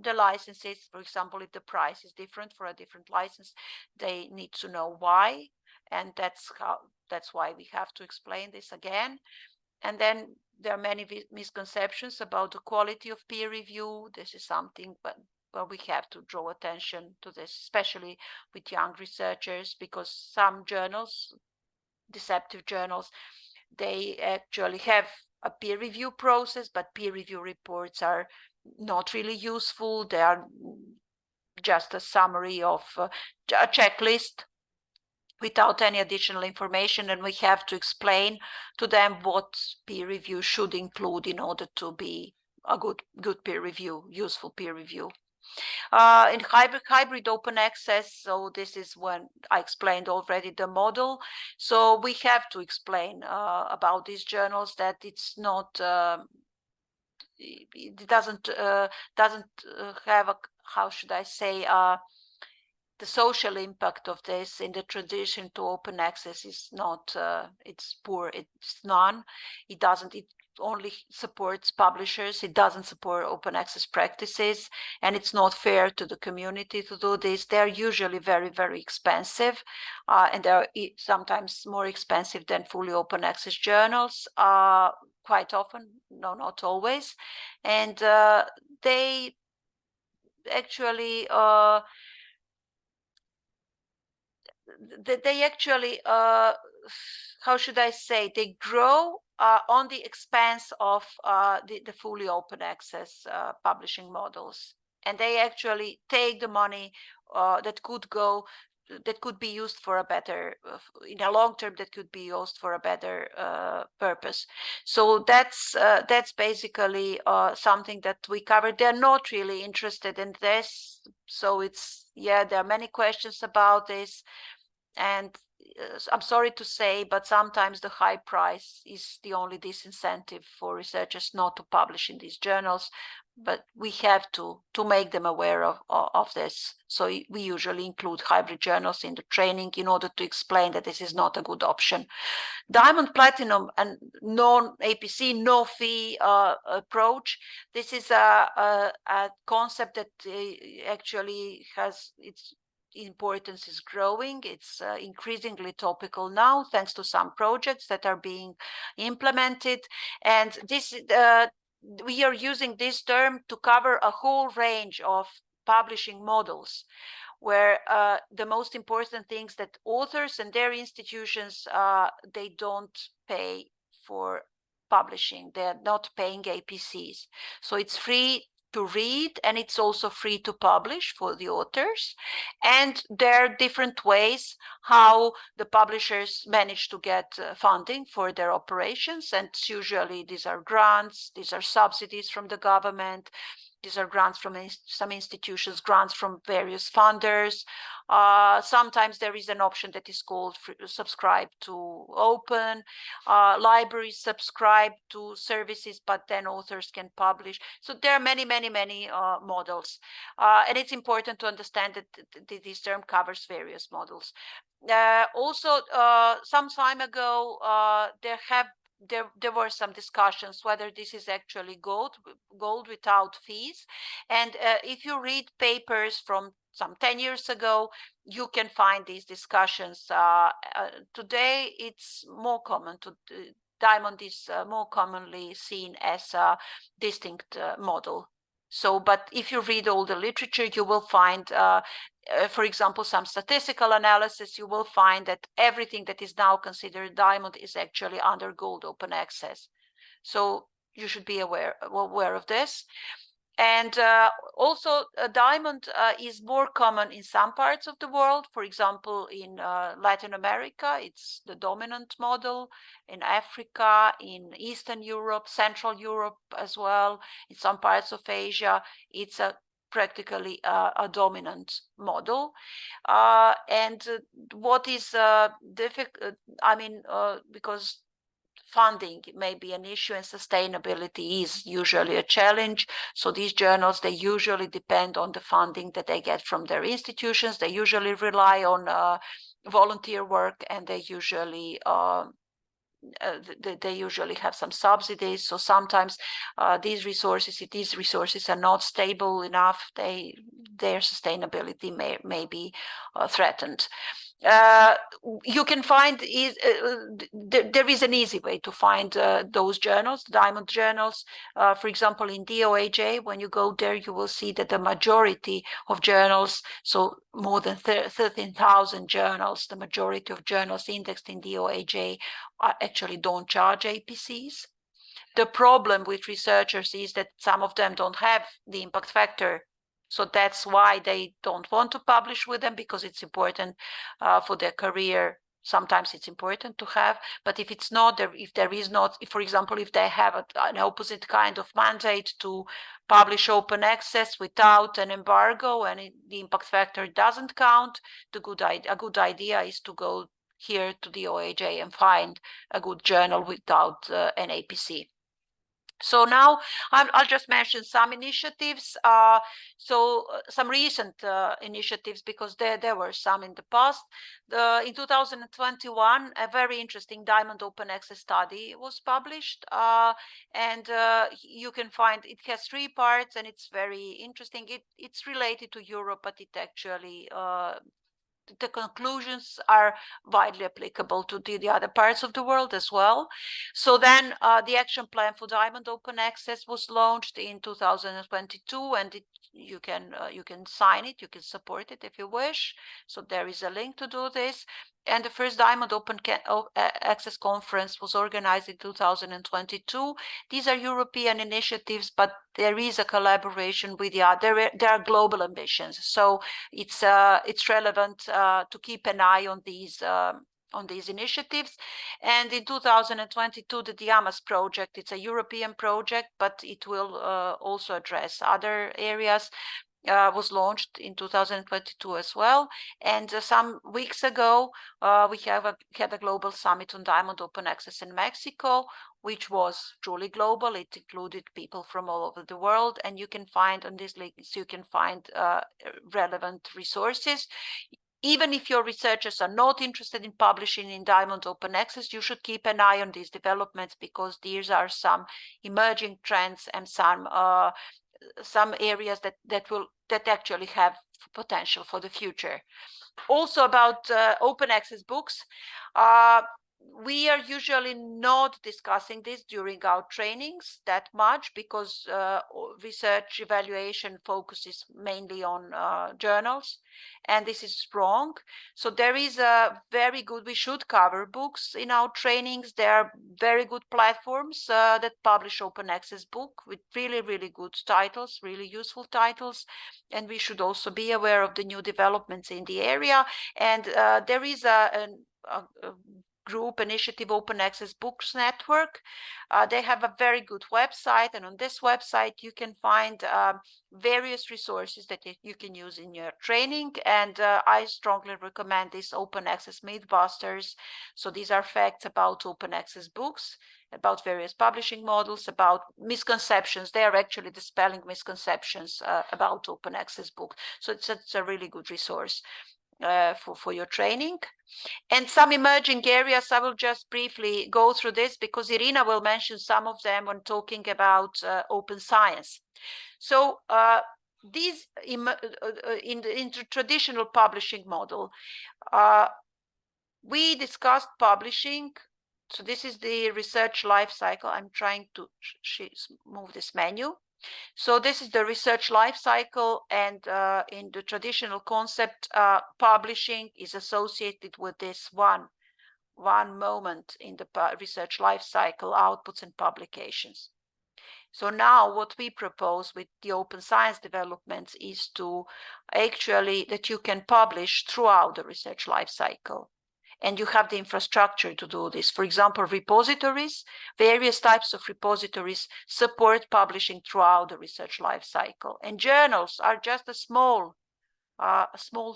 the licenses. For example, if the price is different for a different license, they need to know why, and that's why we have to explain this again. And then there are many misconceptions about the quality of peer review. This is something where we have to draw attention to this, especially with young researchers, because some journals, deceptive journals, they actually have a peer review process, but peer review reports are not really useful. They are just a summary of a checklist without any additional information, and we have to explain to them what peer review should include in order to be a good peer review, useful peer review. In hybrid open access, so this is when I explained already the model. So we have to explain about these journals, that it's not, it doesn't have a, how should I say, the social impact of this in the transition to open access is not, it's poor, it's none. It only supports publishers, it doesn't support open access practices, and it's not fair to the community to do this. They're usually very, very expensive, and they're sometimes more expensive than fully open access journals, quite often, no, not always. And they actually how should I say, they grow on the expense of the fully open access publishing models, and they actually take the money that could be used for a better, in a long term, that could be used for a better purpose. So that's basically something that we covered. They're not really interested in this, so it's, yeah, there are many questions about this, and I'm sorry to say, but sometimes the high price is the only disincentive for researchers not to publish in these journals. But we have to make them aware of this. So we usually include hybrid journals in the training in order to explain that this is not a good option. Diamond, Platinum, and non-APC, no fee approach. This is a concept that actually has its importance is growing. It's increasingly topical now, thanks to some projects that are being implemented. And this we are using this term to cover a whole range of publishing models, where the most important things that authors and their institutions, they don't pay for publishing. They're not paying APCs. So it's free to read, and it's also free to publish for the authors. And there are different ways how the publishers manage to get funding for their operations. And usually these are grants, these are subsidies from the government, these are grants from some institutions, grants from various funders. Sometimes there is an option that is called subscribe to open. Libraries subscribe to services, but then authors can publish. So there are many models. And it's important to understand that this term covers various models. Also, some time ago, there were some discussions whether this is actually gold without fees. And if you read papers from some 10 years ago, you can find these discussions. Today, it's more common to Diamond is more commonly seen as a distinct model. So, but if you read all the literature, you will find, for example, some statistical analysis, you will find that everything that is now considered Diamond is actually under gold open access. So you should be aware of this. And also, Diamond is more common in some parts of the world. For example, in Latin America, it's the dominant model. In Africa, in Eastern Europe, Central Europe as well. In some parts of Asia, it's a practically a dominant model. And what is difficult, because funding may be an issue and sustainability is usually a challenge. So these journals, they usually depend on the funding that they get from their institutions. They usually rely on volunteer work, and they usually have some subsidies. So sometimes these resources are not stable enough. Their sustainability may be threatened. You can find there is an easy way to find those journals, diamond journals. For example, in DOAJ, when you go there, you will see that the majority of journals, so more than 13,000 journals, the majority of journals indexed in DOAJ actually don't charge APCs. The problem with researchers is that some of them don't have the impact factor. So that's why they don't want to publish with them, because it's important for their career. Sometimes it's important to have, but if it's not there, if there is not, for example, if they have an opposite kind of mandate to publish open access without an embargo and the impact factor doesn't count, a good idea is to go here to the OAJ and find a good journal without an APC. So now I'll just mention some initiatives. Some recent initiatives, because there were some in the past. In 2021, a very interesting Diamond Open Access study was published, and you can find it has 3 parts, and it's very interesting. It's related to Europe, but it actually the conclusions are widely applicable to the other parts of the world as well. So then the action plan for Diamond Open Access was launched in 2022, and you can sign it, you can support it if you wish. So there is a link to do this. And the first Diamond Open Access Conference was organized in 2022. These are European initiatives, but there is a collaboration with the other. There are global ambitions, so it's relevant to keep an eye on these initiatives. And in 2022, the Diamas project, it's a European project, but it will also address other areas. Was launched in 2022 as well. And some weeks ago, we had a global summit on Diamond Open Access in Mexico, which was truly global. It included people from all over the world, and you can find on this link, you can find relevant resources. Even if your researchers are not interested in publishing in Diamond Open Access, you should keep an eye on these developments, because these are some emerging trends and some areas that actually have potential for the future. Also about open access books, we are usually not discussing this during our trainings that much, because research evaluation focuses mainly on journals, and this is wrong. So there is a very good, we should cover books in our trainings. There are very good platforms that publish open access book with really, really good titles, really useful titles, and we should also be aware of the new developments in the area. And there is a group initiative, Open Access Books Network. They have a very good website, and on this website you can find various resources that you can use in your training. And I strongly recommend this Open Access Mythbusters. So these are facts about open access books, about various publishing models, about misconceptions. They are actually dispelling misconceptions about open access books. So it's a really good resource for your training. And some emerging areas, I will just briefly go through this, because Irina will mention some of them when talking about open science. So these in the traditional publishing model, we discussed publishing. So this is the research life cycle. I'm trying to move this menu. So this is the research life cycle, and in the traditional concept, publishing is associated with this one moment in the research life cycle: outputs and publications. So now what we propose with the open science developments is to actually that you can publish throughout the research life cycle. and you have the infrastructure to do this. For example, repositories, various types of repositories support publishing throughout the research life cycle. And journals are just a small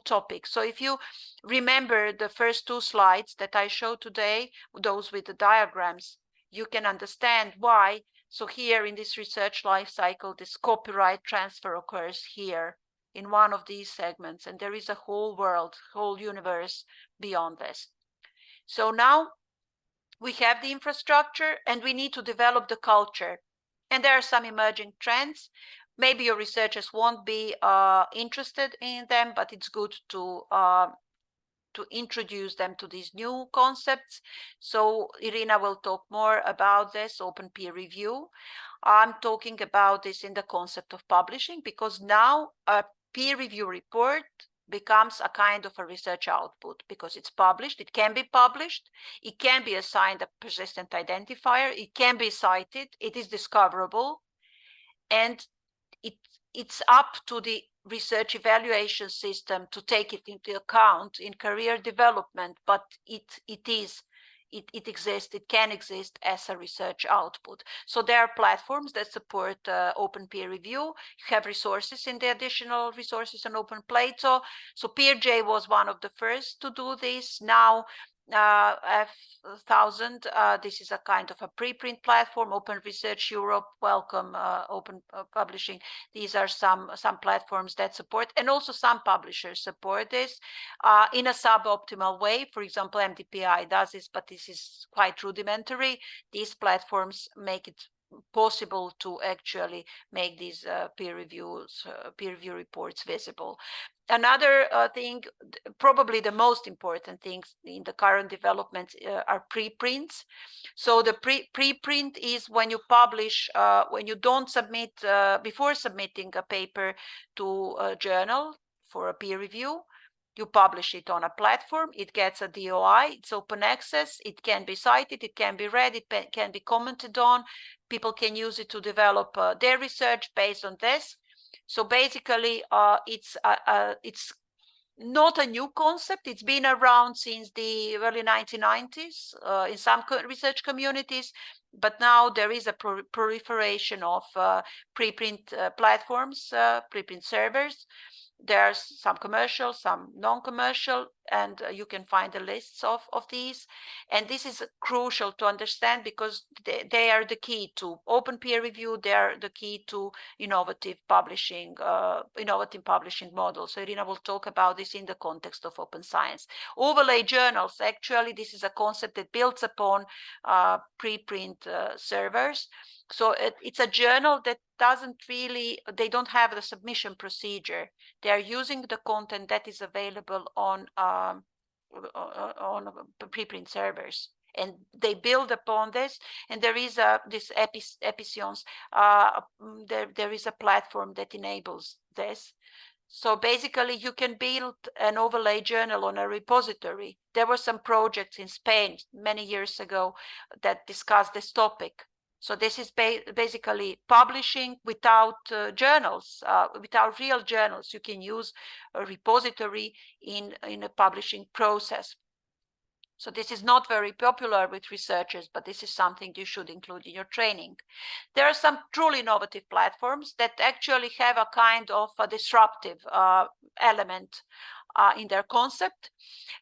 topic. So if you remember the first two slides that I showed today, those with the diagrams, you can understand why. So here in this research life cycle, this copyright transfer occurs here in one of these segments, and there is a whole world, whole universe beyond this. So now we have the infrastructure and we need to develop the culture. And there are some emerging trends. Maybe your researchers won't be interested in them, but it's good to introduce them to these new concepts. So Irina will talk more about this, open peer review. I'm talking about this in the concept of publishing, because now a peer review report becomes a kind of a research output because it's published. It can be published. It can be assigned a persistent identifier. It can be cited. It is discoverable. And it's up to the research evaluation system to take it into account in career development, but it exists, it can exist as a research output. So there are platforms that support open peer review. You have resources in the additional resources on Open Plato. So PeerJ was one of the first to do this. Now F1000, this is a kind of a preprint platform. Open Research Europe, welcome, Open Publishing. These are some platforms that support, and also some publishers support this in a suboptimal way. For example, MDPI does this, but this is quite rudimentary. These platforms make it possible to actually make these peer review reports visible. Another thing, probably the most important things in the current developments are preprints. So the preprint is when you publish, when you don't submit, before submitting a paper to a journal for a peer review, you publish it on a platform, it gets a DOI, it's open access, it can be cited, it can be read, it can be commented on. People can use it to develop their research based on this. So basically, it's not a new concept. It's been around since the early 1990s in some research communities, but now there is a proliferation of preprint platforms, preprint servers. There's some commercial, some non-commercial, and you can find the lists of these. And this is crucial to understand because they are the key to open peer review. They are the key to innovative publishing models. So Irina will talk about this in the context of open science. Overlay journals, actually, this is a concept that builds upon preprint servers. So it's a journal that they don't have the submission procedure. They are using the content that is available on preprint servers, and they build upon this. And there is this Episcience. There is a platform that enables this. So basically, you can build an overlay journal on a repository. There were some projects in Spain many years ago that discussed this topic. So this is basically publishing without journals, without real journals. You can use a repository in a publishing process. So this is not very popular with researchers, but this is something you should include in your training. There are some truly innovative platforms that actually have a kind of a disruptive element in their concept.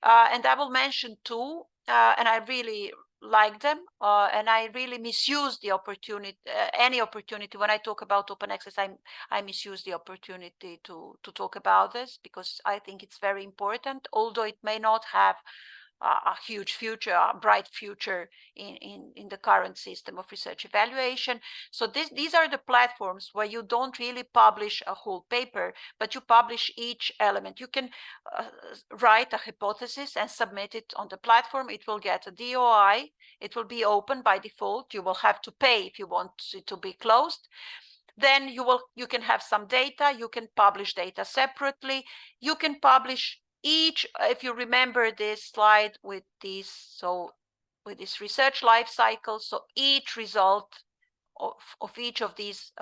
And I will mention two, and I really like them, and I really misuse the opportunity, any opportunity. When I talk about open access, I misuse the opportunity to talk about this because I think it's very important, although it may not have a huge future, a bright future in the current system of research evaluation. So these are the platforms where you don't really publish a whole paper, but you publish each element. You can write a hypothesis and submit it on the platform. It will get a DOI. It will be open by default. You will have to pay if you want it to be closed. Then you can have some data. You can publish data separately. You can publish each, if you remember this slide with this research life cycle, so each result of each of these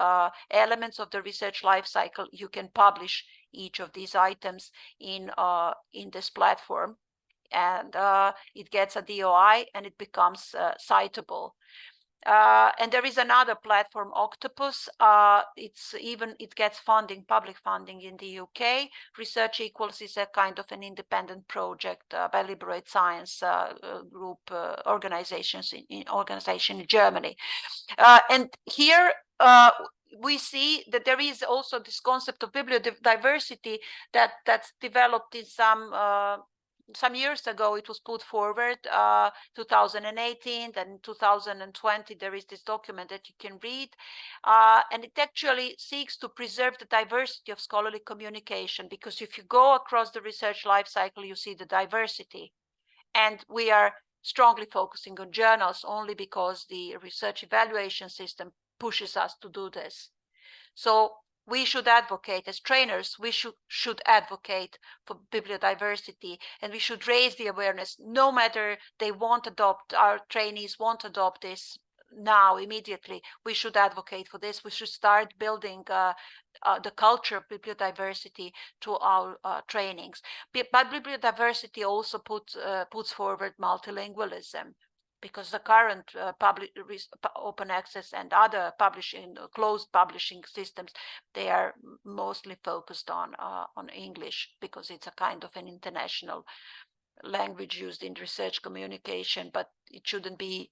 elements of the research life cycle, you can publish each of these items in this platform. and it gets a DOI and it becomes citable. And there is another platform, Octopus. It gets funding, public funding in the UK. Research Equals is a kind of an independent project by Liberate Science group organization in Germany. And here we see that there is also this concept of bibliodiversity that's developed in some years ago. It was put forward 2018, then 2020 there is this document that you can read, and it actually seeks to preserve the diversity of scholarly communication, because if you go across the research life cycle, you see the diversity. And we are strongly focusing on journals only because the research evaluation system pushes us to do this. So we should advocate, as trainers, we should advocate for bibliodiversity, and we should raise the awareness, no matter they won't adopt, our trainees won't adopt this now immediately. We should advocate for this. We should start building the culture of bibliodiversity to our trainings. But bibliodiversity also puts forward multilingualism, because the current open access and other closed publishing systems, they are mostly focused on English, because it's a kind of an international language used in research communication, but it shouldn't be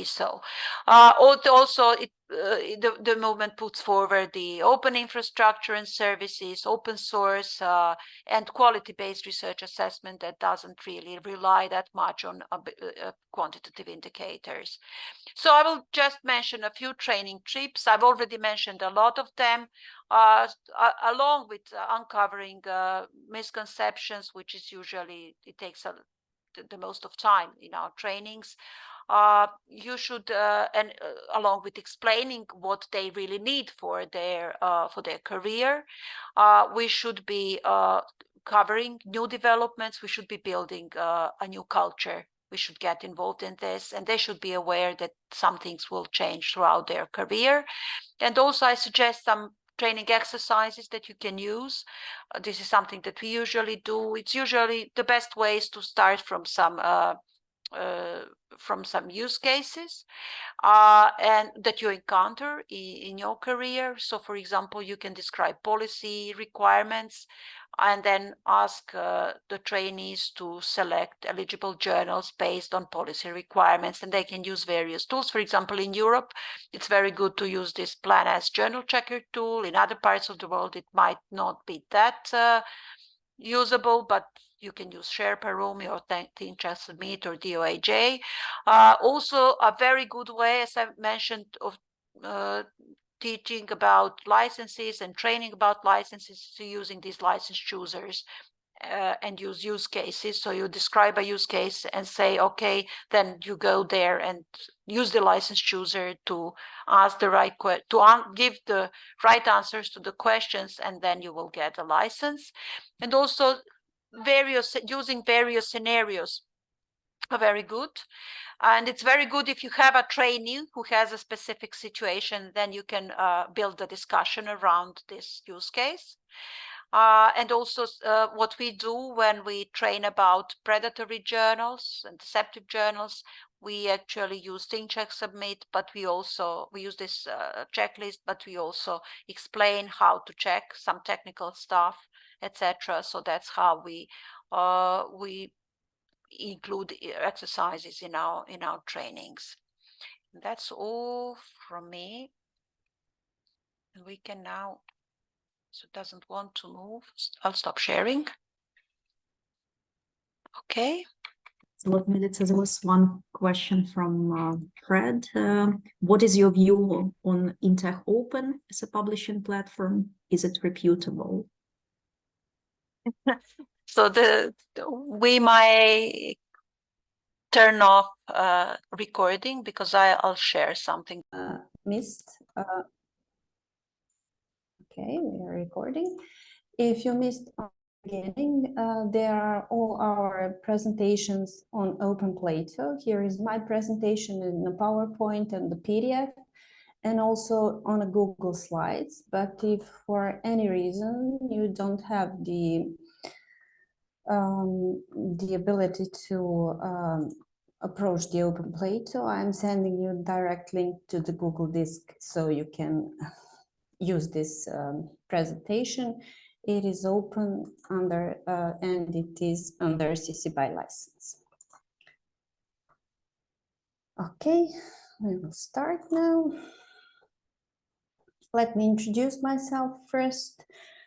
so. Also, the movement puts forward the open infrastructure and services, open source, and quality-based research assessment that doesn't really rely that much on quantitative indicators. So I will just mention a few training trips. I've already mentioned a lot of them, along with uncovering misconceptions, which is usually, it takes the most of time in our trainings. You should, and along with explaining what they really need for their career, we should be covering new developments. We should be building a new culture. We should get involved in this, and they should be aware that some things will change throughout their career. And also, I suggest some training exercises that you can use. This is something that we usually do. It's usually the best way is to start from some use cases and that you encounter in your career. So, for example, you can describe policy requirements and then ask the trainees to select eligible journals based on policy requirements, and they can use various tools. For example, in Europe, it's very good to use this PlanS journal checker tool. In other parts of the world, it might not be that usable, but you can use Sherpa-Rumi or ThinkCheck-Submit or DOAJ. Also, a very good way, as I mentioned, of teaching about licenses and training about licenses, to using these license choosers and use cases. So you describe a use case and say, okay, then you go there and use the license chooser to ask the right give the right answers to the questions, and then you will get a license. And also using various scenarios are very good. And it's very good if you have a trainee who has a specific situation, then you can build a discussion around this use case. And also what we do when we train about predatory journals and deceptive journals, we actually use ThinkCheck-Submit, but we use this checklist, but we also explain how to check some technical stuff, etc. So that's how we include exercises in our trainings. And that's all from me. And we can now, so it doesn't want to move. I'll stop sharing. Okay. So let me, there was one question from Fred. What is your view on Intech Open as a publishing platform? Is it reputable? So we might turn off recording because I'll share something. Missed. Okay, we are recording. If you missed the beginning, there are all our presentations on OpenPlato. Here is my presentation in the PowerPoint and the PDF, and also on a Google Slides. But if for any reason you don't have the the ability to approach the Open Plato, I'm sending you a direct link to the Google Disk so you can use this presentation. It is open under and it is under CC BY license. Okay, we will start now. Let me introduce myself first.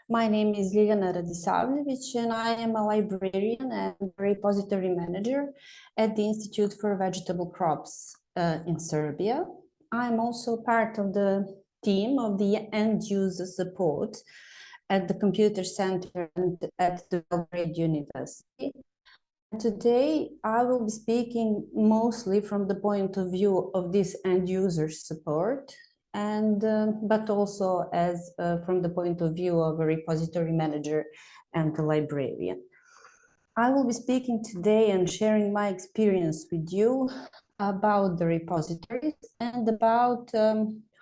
My name is Ljiljana Radisavljević, and I am a librarian and repository manager at the Institute for Vegetable Crops in Serbia. I'm also part of the team of the end user support at the Computer Center and at the Belgrade University. Today, I will be speaking mostly from the point of view of this end user support, and but also as from the point of view of a repository manager and a librarian. I will be speaking today and sharing my experience with you about the repositories and about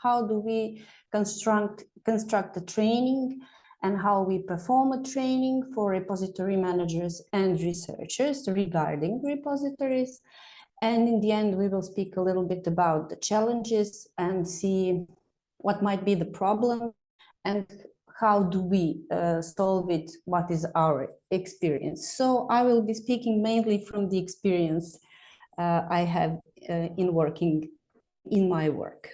how do we construct the training and how we perform a training for repository managers and researchers regarding repositories. And in the end, we will speak a little bit about the challenges and see what might be the problem and how do we solve it, what is our experience. So I will be speaking mainly from the experience I have in working in my work.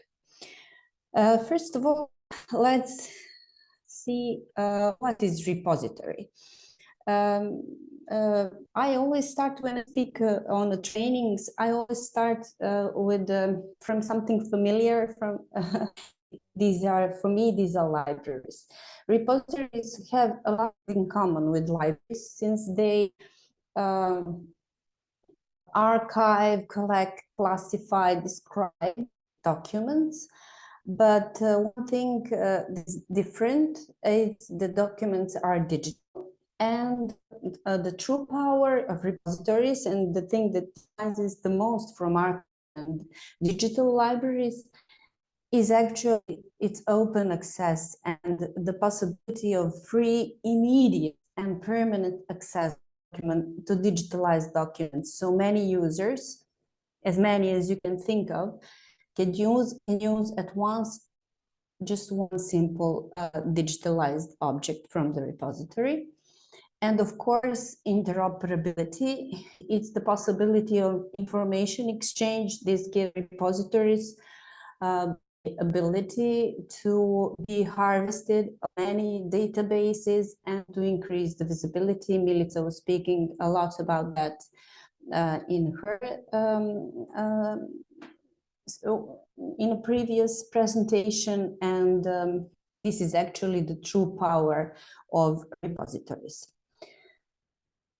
First of all, let's see what is repository. I always start when I speak on the trainings, I always start with from something familiar from these are, for me, these are libraries. Repositories have a lot in common with libraries since they archive, collect, classify, describe documents. But one thing is different is the documents are digital. And the true power of repositories and the thing that differentiates the most from our digital libraries is actually its open access and the possibility of free, immediate, and permanent access to digitalized documents. So many users, as many as you can think of, can use at once just one simple digitalized object from the repository. And of course, interoperability, it's the possibility of information exchange. This gives repositories ability to be harvested on many databases and to increase the visibility. Milica was speaking a lot about that in her so in a previous presentation, and this is actually the true power of repositories.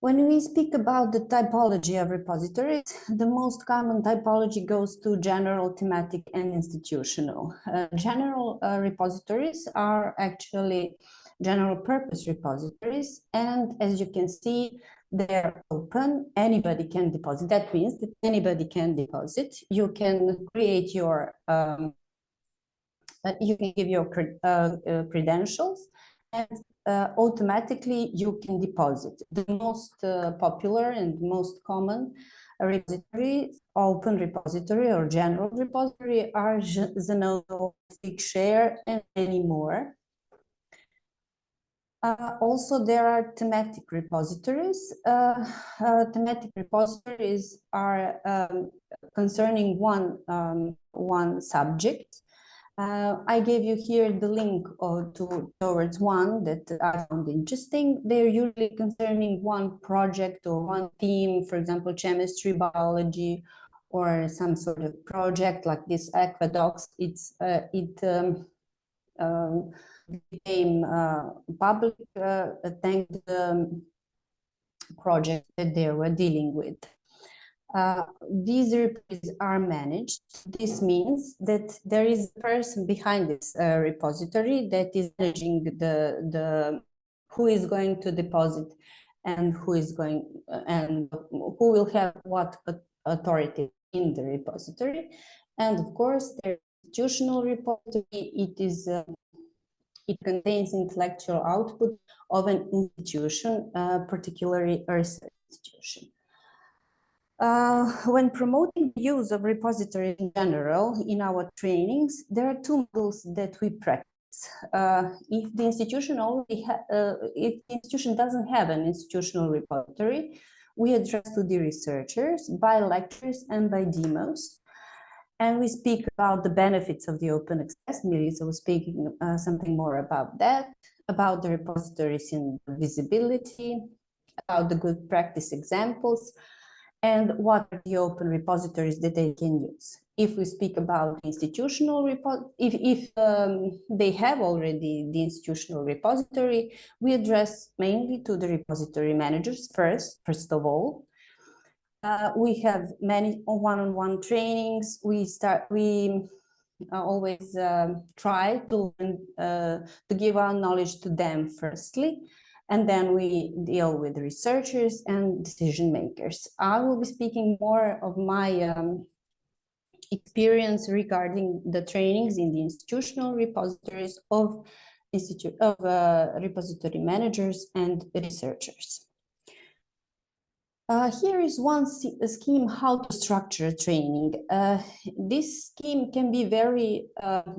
When we speak about the typology of repositories, the most common typology goes to general, thematic, and institutional. General repositories are actually general purpose repositories, and as you can see, they're open, anybody can deposit. That means that anybody can deposit. You can create your, you can give your credentials, and automatically you can deposit. The most popular and most common repository, open repository or general repository are Zenodo, Figshare, and many more. Also, there are thematic repositories. Thematic repositories are concerning one subject. I gave you here the link towards one that I found interesting. They're usually concerning one project or one theme, for example, chemistry, biology, or some sort of project like this Aquedox. Became public thanks to the project that they were dealing with. These repos are managed. This means that there is a person behind this repository that is managing the who is going to deposit and who is going and who will have what authority in the repository. And of course, the institutional repository, it is It contains intellectual output of an institution, particularly a research institution. When promoting the use of repositories in general in our trainings, there are two models that we practice. If the institution if the institution doesn't have an institutional repository, we address to the researchers by lectures and by demos. And we speak about the benefits of the open access. Melissa was speaking something more about that, about the repositories in visibility, about the good practice examples, and what are the open repositories that they can use. If we speak about institutional if they have already the institutional repository, we address mainly to the repository managers first of all. We have many one-on-one trainings. We always try to give our knowledge to them firstly, and then we deal with researchers and decision makers. I will be speaking more of my experience regarding the trainings in the institutional repositories of repository managers and researchers. Here is one scheme how to structure a training. This scheme can be very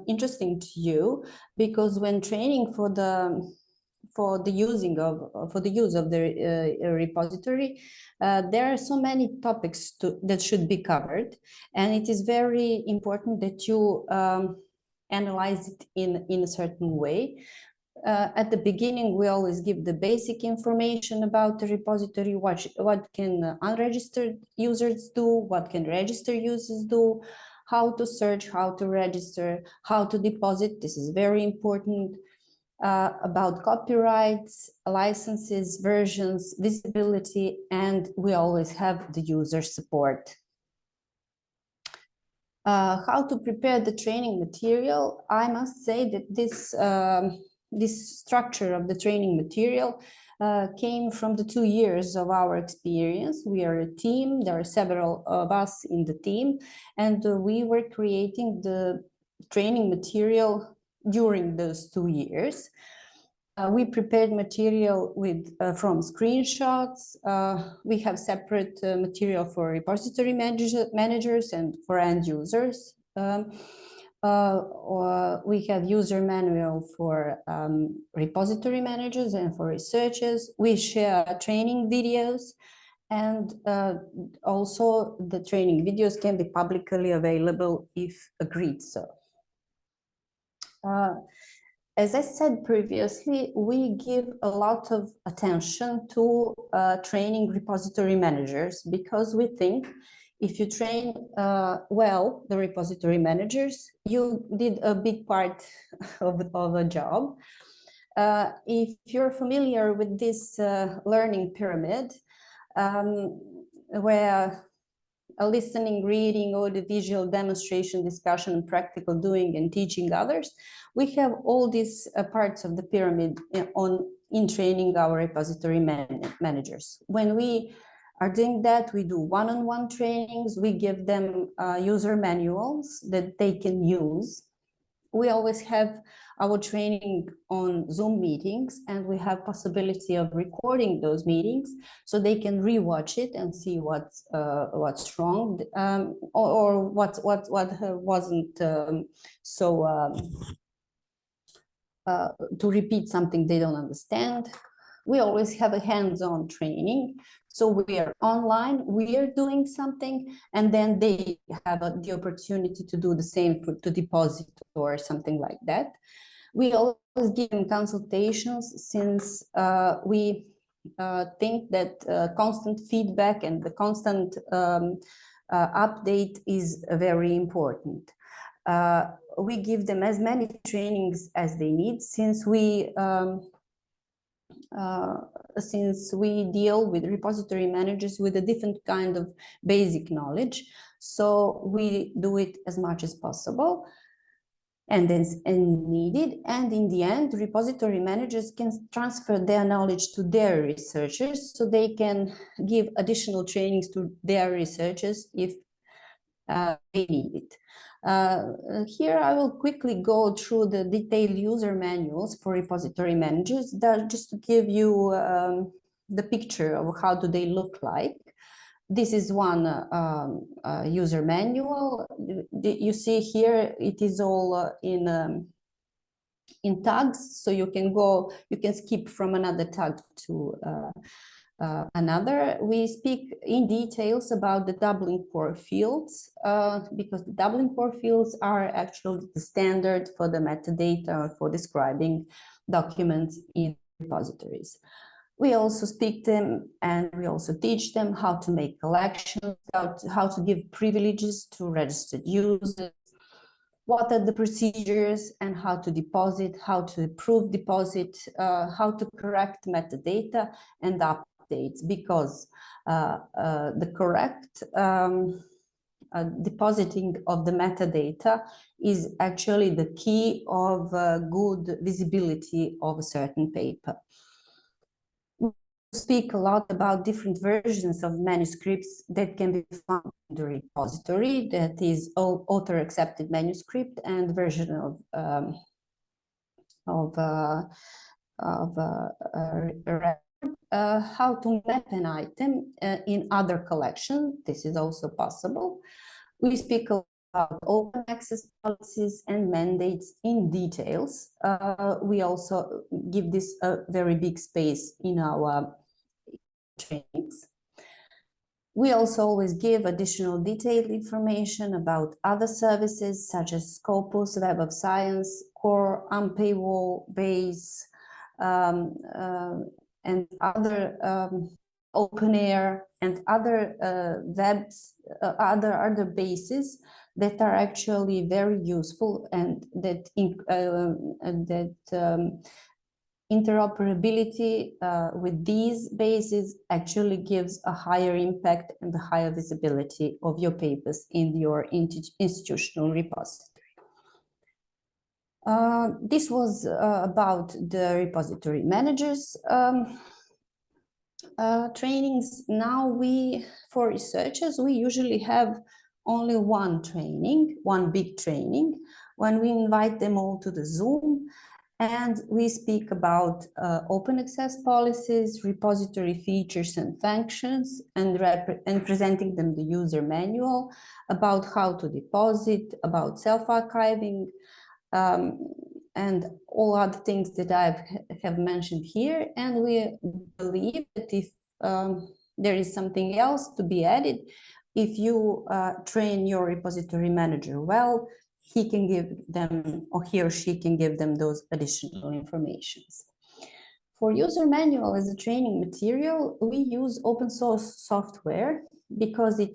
interesting to you, because when training for the use of the repository, there are so many topics that should be covered, and it is very important that you analyze it in a certain way. At the beginning, we always give the basic information about the repository, what can unregistered users do, what can registered users do, how to search, how to register, how to deposit. This is very important. About copyrights, licenses, versions, visibility, and we always have the user support. How to prepare the training material. I must say that this structure of the training material came from the 2 years of our experience. We are a team. There are several of us in the team, and we were creating the training material during those 2 years. We prepared material from screenshots. We have separate material for repository managers and for end users. We have user manual for repository managers and for researchers. We share training videos, and also the training videos can be publicly available if agreed so. As I said previously, we give a lot of attention to training repository managers, because we think if you train well the repository managers, you did a big part of a job. If you're familiar with this learning pyramid, where a listening, reading, audiovisual, demonstration, discussion, practical doing, and teaching others, we have all these parts of the pyramid in training our repository managers. When we are doing that, we do one-on-one trainings. We give them user manuals that they can use. We always have our training on Zoom meetings, and we have possibility of recording those meetings so they can rewatch it and see what's wrong, or what wasn't to repeat something they don't understand. We always have a hands-on training. So we are online, we are doing something, and then they have the opportunity to do the same to deposit or something like that. We always give them consultations, since we think that constant feedback and the constant update is very important. We give them as many trainings as they need, since we deal with repository managers with a different kind of basic knowledge. So we do it as much as possible and then needed. And in the end, repository managers can transfer their knowledge to their researchers, so they can give additional trainings to their researchers if they need it. Here I will quickly go through the detailed user manuals for repository managers, just to give you the picture of how do they look like. This is one user manual. You see here, it is all in tags, so you can skip from another tag to another. We speak in details about the Dublin core fields, because the Dublin core fields are actually the standard for the metadata for describing documents in repositories. We also speak them, and we also teach them how to make collections, how to give privileges to registered users, what are the procedures and how to deposit, how to approve deposit, how to correct metadata and updates, because the correct depositing of the metadata is actually the key of good visibility of a certain paper. We speak a lot about different versions of manuscripts that can be found in the repository, that is author accepted manuscript and version how to map an item in other collections. This is also possible. We speak about open access policies and mandates in details. We also give this a very big space in our trainings. We also always give additional detailed information about other services such as Scopus, Web of Science, Core, Unpaywall, Base, and other OpenAIRE and other other bases that are actually very useful, and that interoperability with these bases actually gives a higher impact and a higher visibility of your papers in your institutional repository. This was about the repository managers trainings. Now for researchers, we usually have only one training, one big training, when we invite them all to the Zoom, and we speak about open access policies, repository features and functions, and presenting them the user manual, about how to deposit, about self-archiving, and all other things that I have mentioned here. And we believe that if there is something else to be added, if you train your repository manager well, he can give them, or he or she can give them those additional informations. For user manual as a training material, we use open source software because it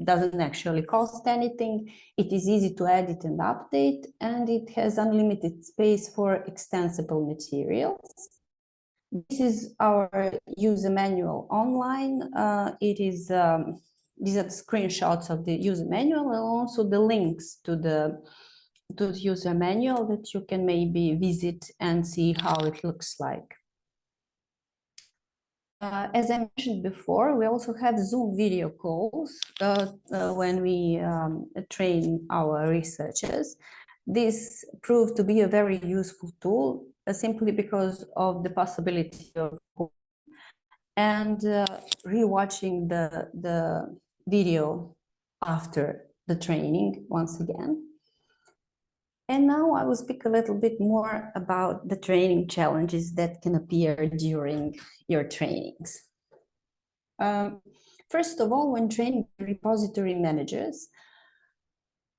doesn't actually cost anything. It is easy to edit and update, and it has unlimited space for extensible materials. This is our user manual online. These are the screenshots of the user manual, and also the links to the user manual that you can maybe visit and see how it looks like. As I mentioned before, we also have Zoom video calls when we train our researchers. This proved to be a very useful tool simply because of the possibility of and rewatching the video after the training once again. And now I will speak a little bit more about the training challenges that can appear during your trainings. First of all, when training repository managers,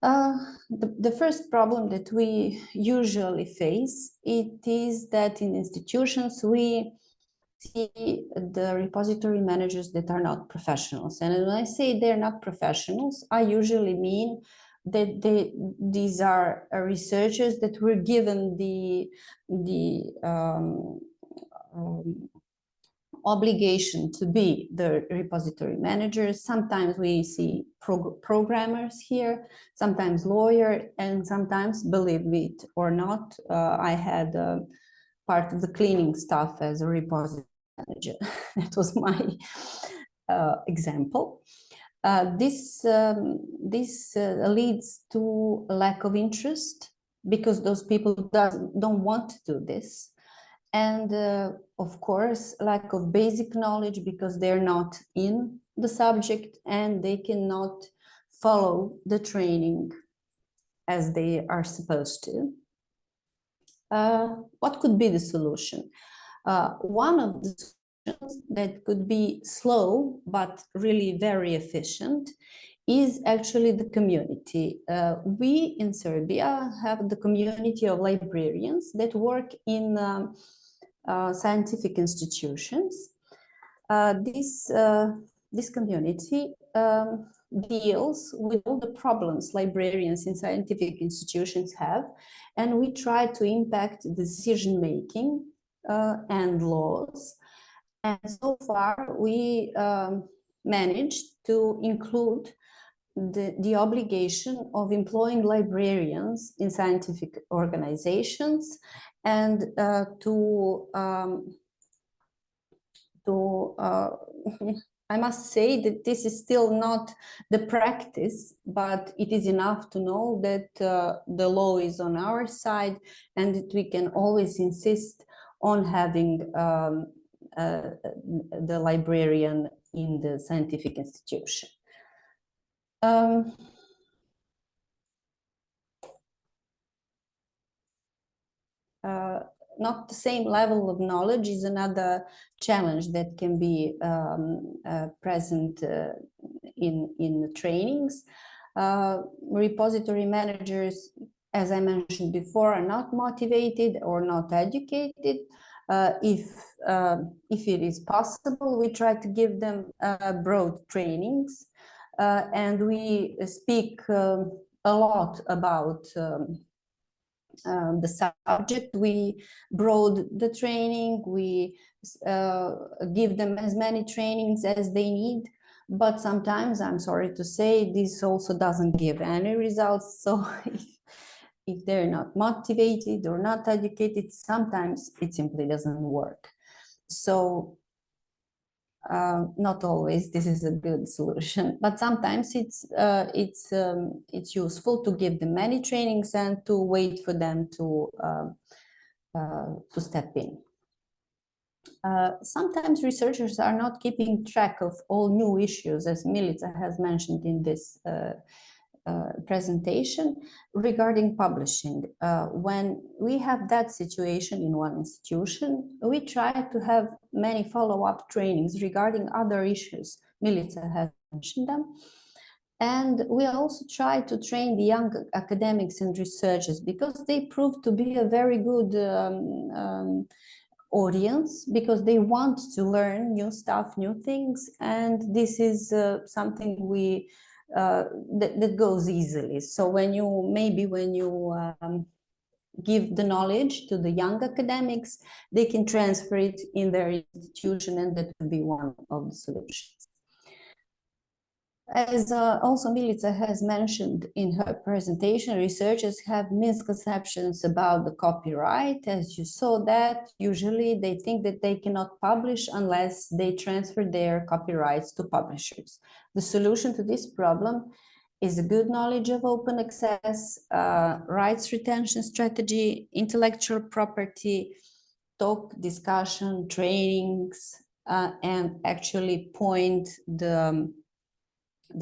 the first problem that we usually face, it is that in institutions we see the repository managers that are not professionals. And when I say they're not professionals, I usually mean that these are researchers that were given the obligation to be the repository managers. Sometimes we see programmers here, sometimes lawyer, and sometimes, believe it or not, I had part of the cleaning staff as a repository manager. That was my example. This leads to a lack of interest because those people don't want to do this. And of course, lack of basic knowledge because they're not in the subject and they cannot follow the training as they are supposed to. What could be the solution? One of the solutions that could be slow but really very efficient is actually the community. We in Serbia have the community of librarians that work in scientific institutions. This community deals with all the problems librarians in scientific institutions have, and we try to impact decision-making and laws. And so far, we managed to include the obligation of employing librarians in scientific organizations and I must say that this is still not the practice, but it is enough to know that the law is on our side and that we can always insist on having the librarian in the scientific institution. Not the same level of knowledge is another challenge that can be present in the trainings. Repository managers, as I mentioned before, are not motivated or not educated. If it is possible, we try to give them broad trainings, and we speak a lot about the subject. We broaden the training, we give them as many trainings as they need, but sometimes, I'm sorry to say, this also doesn't give any results. So if they're not motivated or not educated, sometimes it simply doesn't work. So not always this is a good solution, but sometimes it's useful to give them many trainings and to wait for them to step in. Sometimes researchers are not keeping track of all new issues, as Milica has mentioned in this presentation regarding publishing. When we have that situation in one institution, we try to have many follow-up trainings regarding other issues. Milica has mentioned them. And we also try to train the young academics and researchers because they prove to be a very good audience, because they want to learn new stuff, new things, and this is something we that goes easily. So when you give the knowledge to the young academics, they can transfer it in their institution, and that would be one of the solutions. As also Milica has mentioned in her presentation, researchers have misconceptions about the copyright. As you saw that, usually they think that they cannot publish unless they transfer their copyrights to publishers. The solution to this problem is a good knowledge of open access, rights retention strategy, intellectual property, talk, discussion, trainings, and actually point the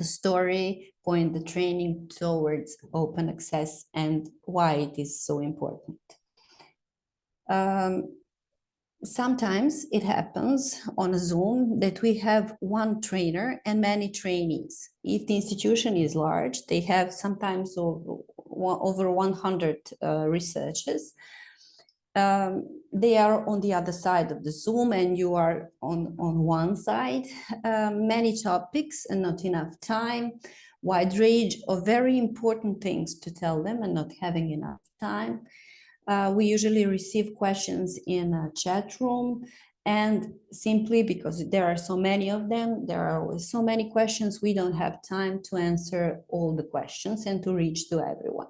story, point the training towards open access and why it is so important. Sometimes it happens on a Zoom that we have one trainer and many trainees. If the institution is large, they have sometimes over 100 researchers. They are on the other side of the Zoom and you are on one side. Many topics and not enough time, wide range of very important things to tell them and not having enough time. We usually receive questions in a chat room, and simply because there are so many of them, there are always so many questions, we don't have time to answer all the questions and to reach to everyone.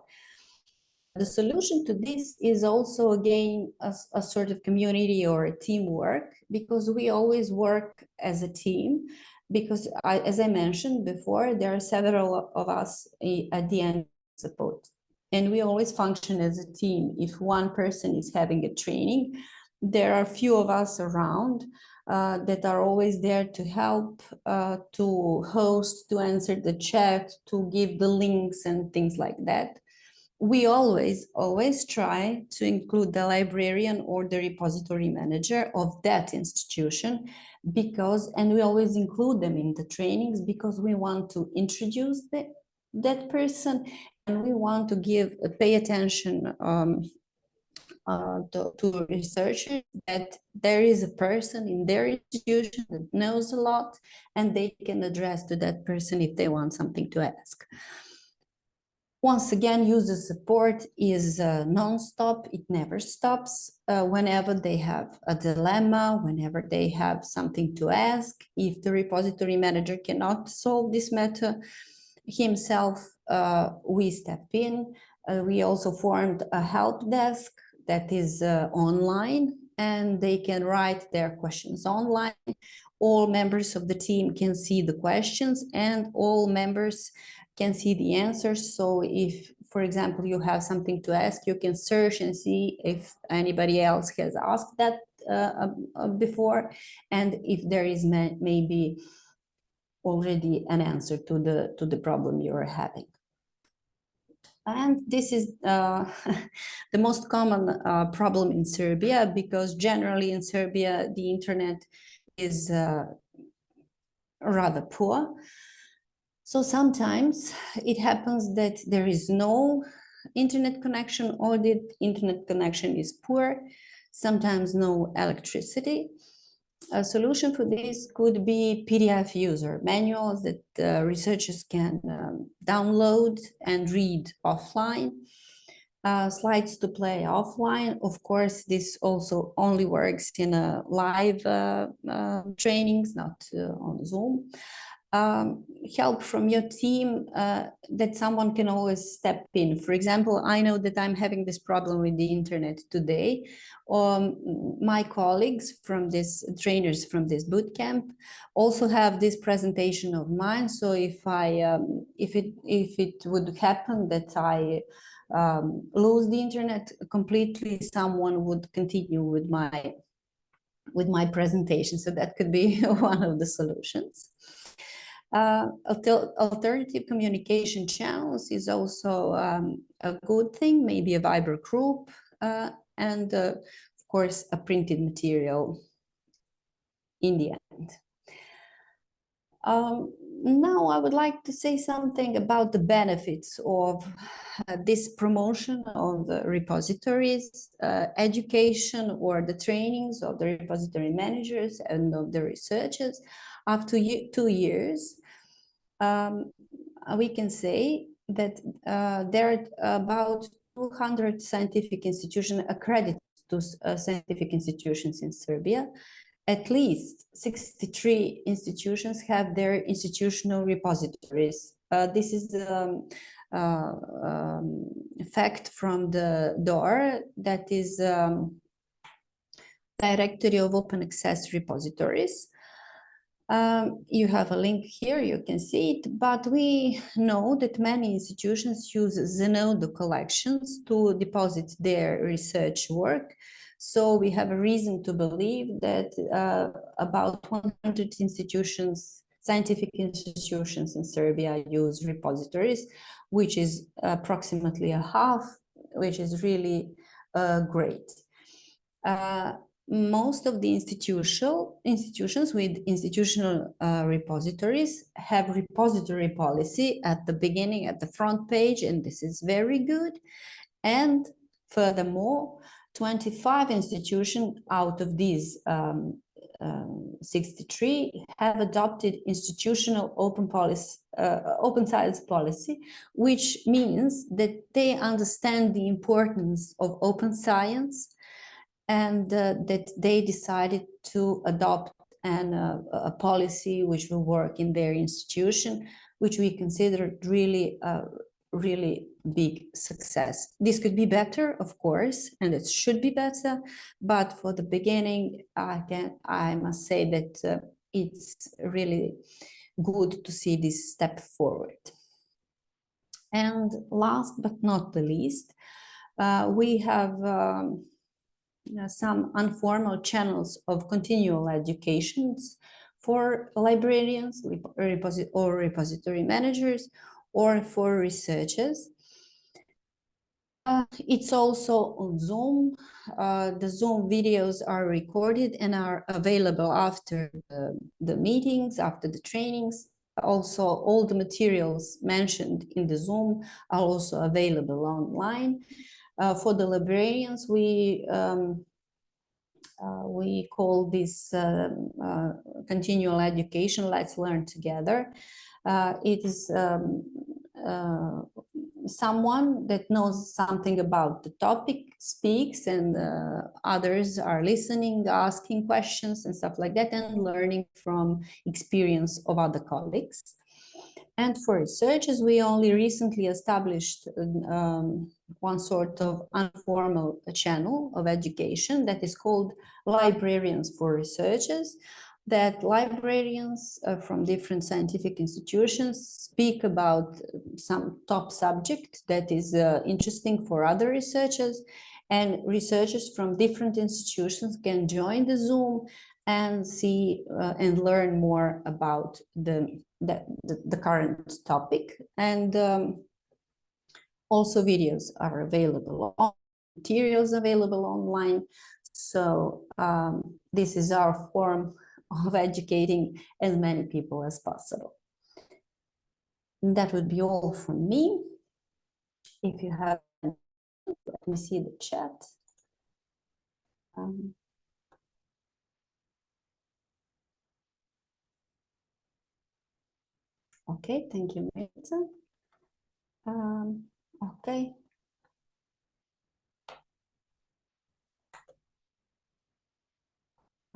The solution to this is also, again, a sort of community or a teamwork, because we always work as a team. because as I mentioned before, there are several of us at the end of support, and we always function as a team. If one person is having a training, there are few of us around that are always there to help, to host, to answer the chat, to give the links and things like that. We always try to include the librarian or the repository manager of that institution, and we always include them in the trainings because we want to introduce that person, and we want to pay attention to researchers that there is a person in their institution that knows a lot, and they can address to that person if they want something to ask. Once again, user support is non-stop. It never stops. Whenever they have a dilemma, whenever they have something to ask, if the repository manager cannot solve this matter himself, we step in. We also formed a help desk that is online, and they can write their questions online. All members of the team can see the questions, and all members can see the answers. So if, for example, you have something to ask, you can search and see if anybody else has asked that before, and if there is maybe already an answer to the problem you are having. And this is the most common problem in Serbia, because generally in Serbia, the internet is rather poor. So sometimes it happens that there is no internet connection, or the internet connection is poor, sometimes no electricity. A solution for this could be PDF user manuals that researchers can download and read offline. Slides to play offline. Of course, this also only works in live trainings, not on Zoom. Help from your team, that someone can always step in. For example, I know that I'm having this problem with the internet today. My colleagues from trainers from this bootcamp also have this presentation of mine. So if it would happen that I lose the internet completely, someone would continue with my presentation. So that could be one of the solutions. Alternative communication channels is also a good thing, maybe a Viber group, and of course a printed material in the end. Now I would like to say something about the benefits of this promotion of the repositories, education, or the trainings of the repository managers and of the researchers. After 2 years, we can say that there are about 200 scientific institutions accredited to scientific institutions in Serbia. At least 63 institutions have their institutional repositories. This is the fact from the DOR, that is Directory of Open Access Repositories. You have a link here, you can see it, but we know that many institutions use Zenodo collections to deposit their research work. So we have a reason to believe that about 100 institutions, scientific institutions in Serbia use repositories, which is approximately a half, which is really great. Most of the institutions with institutional repositories have repository policy at the beginning, at the front page, and this is very good. And furthermore, 25 institutions out of these 63 have adopted institutional open science policy, which means that they understand the importance of open science, and that they decided to adopt a policy which will work in their institution, which we consider really big success. This could be better, of course, and it should be better, but for the beginning, I must say that it's really good to see this step forward. And last but not the least, we have some informal channels of continual educations for librarians or repository managers or for researchers. It's also on Zoom. The Zoom videos are recorded and are available after the meetings, after the trainings. Also, all the materials mentioned in the Zoom are also available online. For the librarians, we call this continual education, Let's Learn Together. It is someone that knows something about the topic speaks, and others are listening, asking questions and stuff like that, and learning from experience of other colleagues. And for researchers, we only recently established one sort of informal channel of education that is called Librarians for Researchers, that librarians from different scientific institutions speak about some top subject that is interesting for other researchers, and researchers from different institutions can join the Zoom and see and learn more about the current topic. And also videos are available, materials available online. So this is our form of educating as many people as possible. And that would be all from me. If you have, let me see the chat. Okay, thank you, Marita. Okay.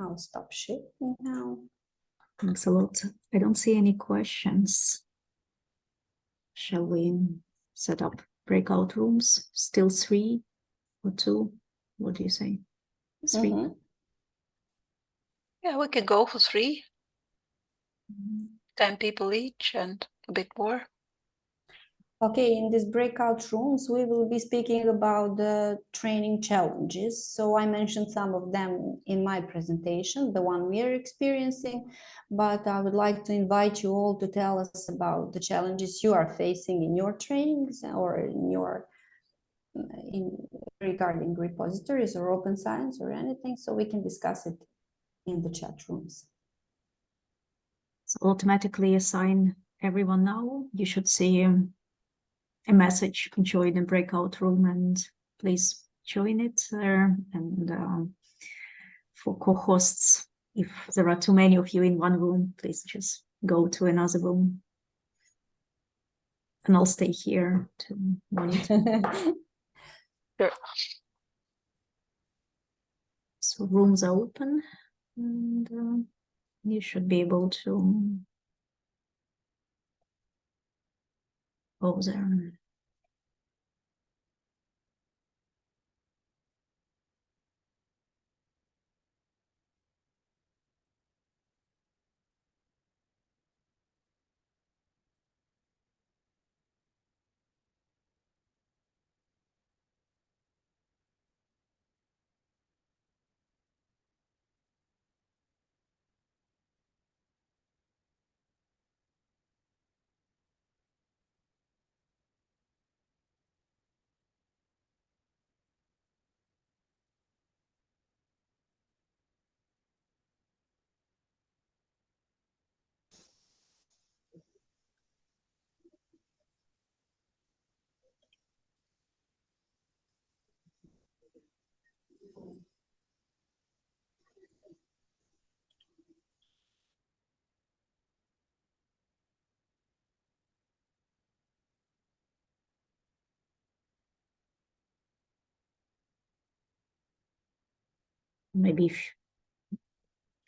I'll stop sharing now. Thanks a lot. I don't see any questions. Shall we set up breakout rooms? Still 3 or 2? What do you say? 3? Mhm. Yeah, we could go for 3, 10 people each and a bit more. Okay, in these breakout rooms, we will be speaking about the training challenges. So I mentioned some of them in my presentation, the one we are experiencing, but I would like to invite you all to tell us about the challenges you are facing in your trainings or in your regarding repositories or open science or anything, so we can discuss it in the chat rooms. So automatically assign everyone now. You should see a message, join the breakout room, and please join it there. And for co-hosts, if there are too many of you in one room, please just go to another room. And I'll stay here to monitor. Sure. So rooms are open, and you should be able to go there. Maybe if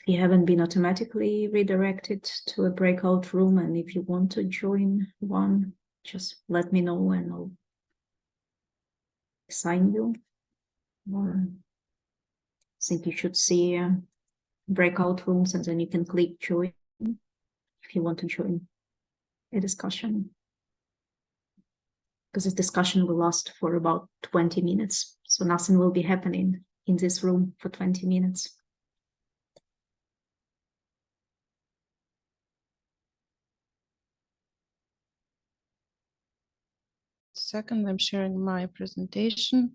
you haven't been automatically redirected to a breakout room, and if you want to join one, just let me know and I'll assign you. Or I think you should see breakout rooms, and then you can click join if you want to join a discussion. Because this discussion will last for about 20 minutes. So nothing will be happening in this room for 20 minutes. Second, I'm sharing my presentation.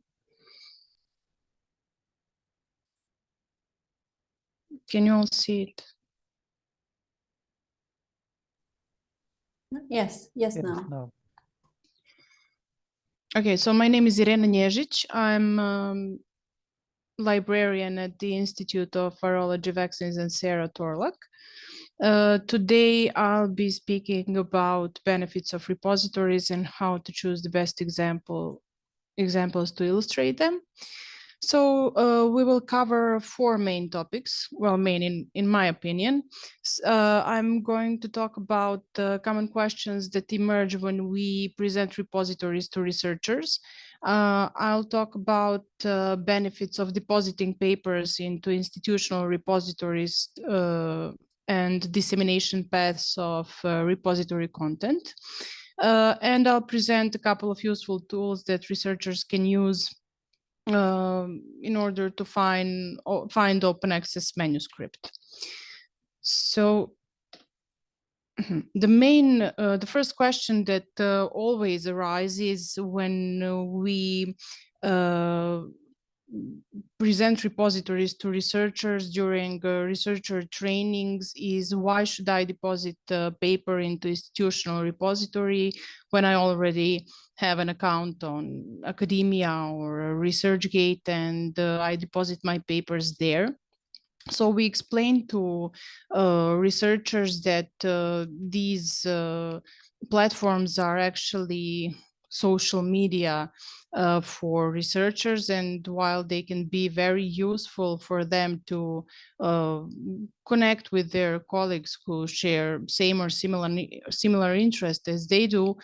Can you all see it? Yes, yes, Yes, now. no. Okay, so my name is Irena Nezic. I'm librarian at the Institute of Virology, Vaccines and Sierra Torlak. Today, I'll be speaking about benefits of repositories and how to choose the best examples to illustrate them. So we will cover 4 main topics, well, main in my opinion. I'm going to talk about common questions that emerge when we present repositories to researchers. I'll talk about benefits of depositing papers into institutional repositories and dissemination paths of repository content. And I'll present a couple of useful tools that researchers can use in order to find open access manuscript. So the first question that always arises when we present repositories to researchers during researcher trainings is, why should I deposit paper into institutional repository when I already have an account on academia or ResearchGate and I deposit my papers there? So we explain to researchers that these platforms are actually social media for researchers, and while they can be very useful for them to connect with their colleagues who share same or similar interest as they do,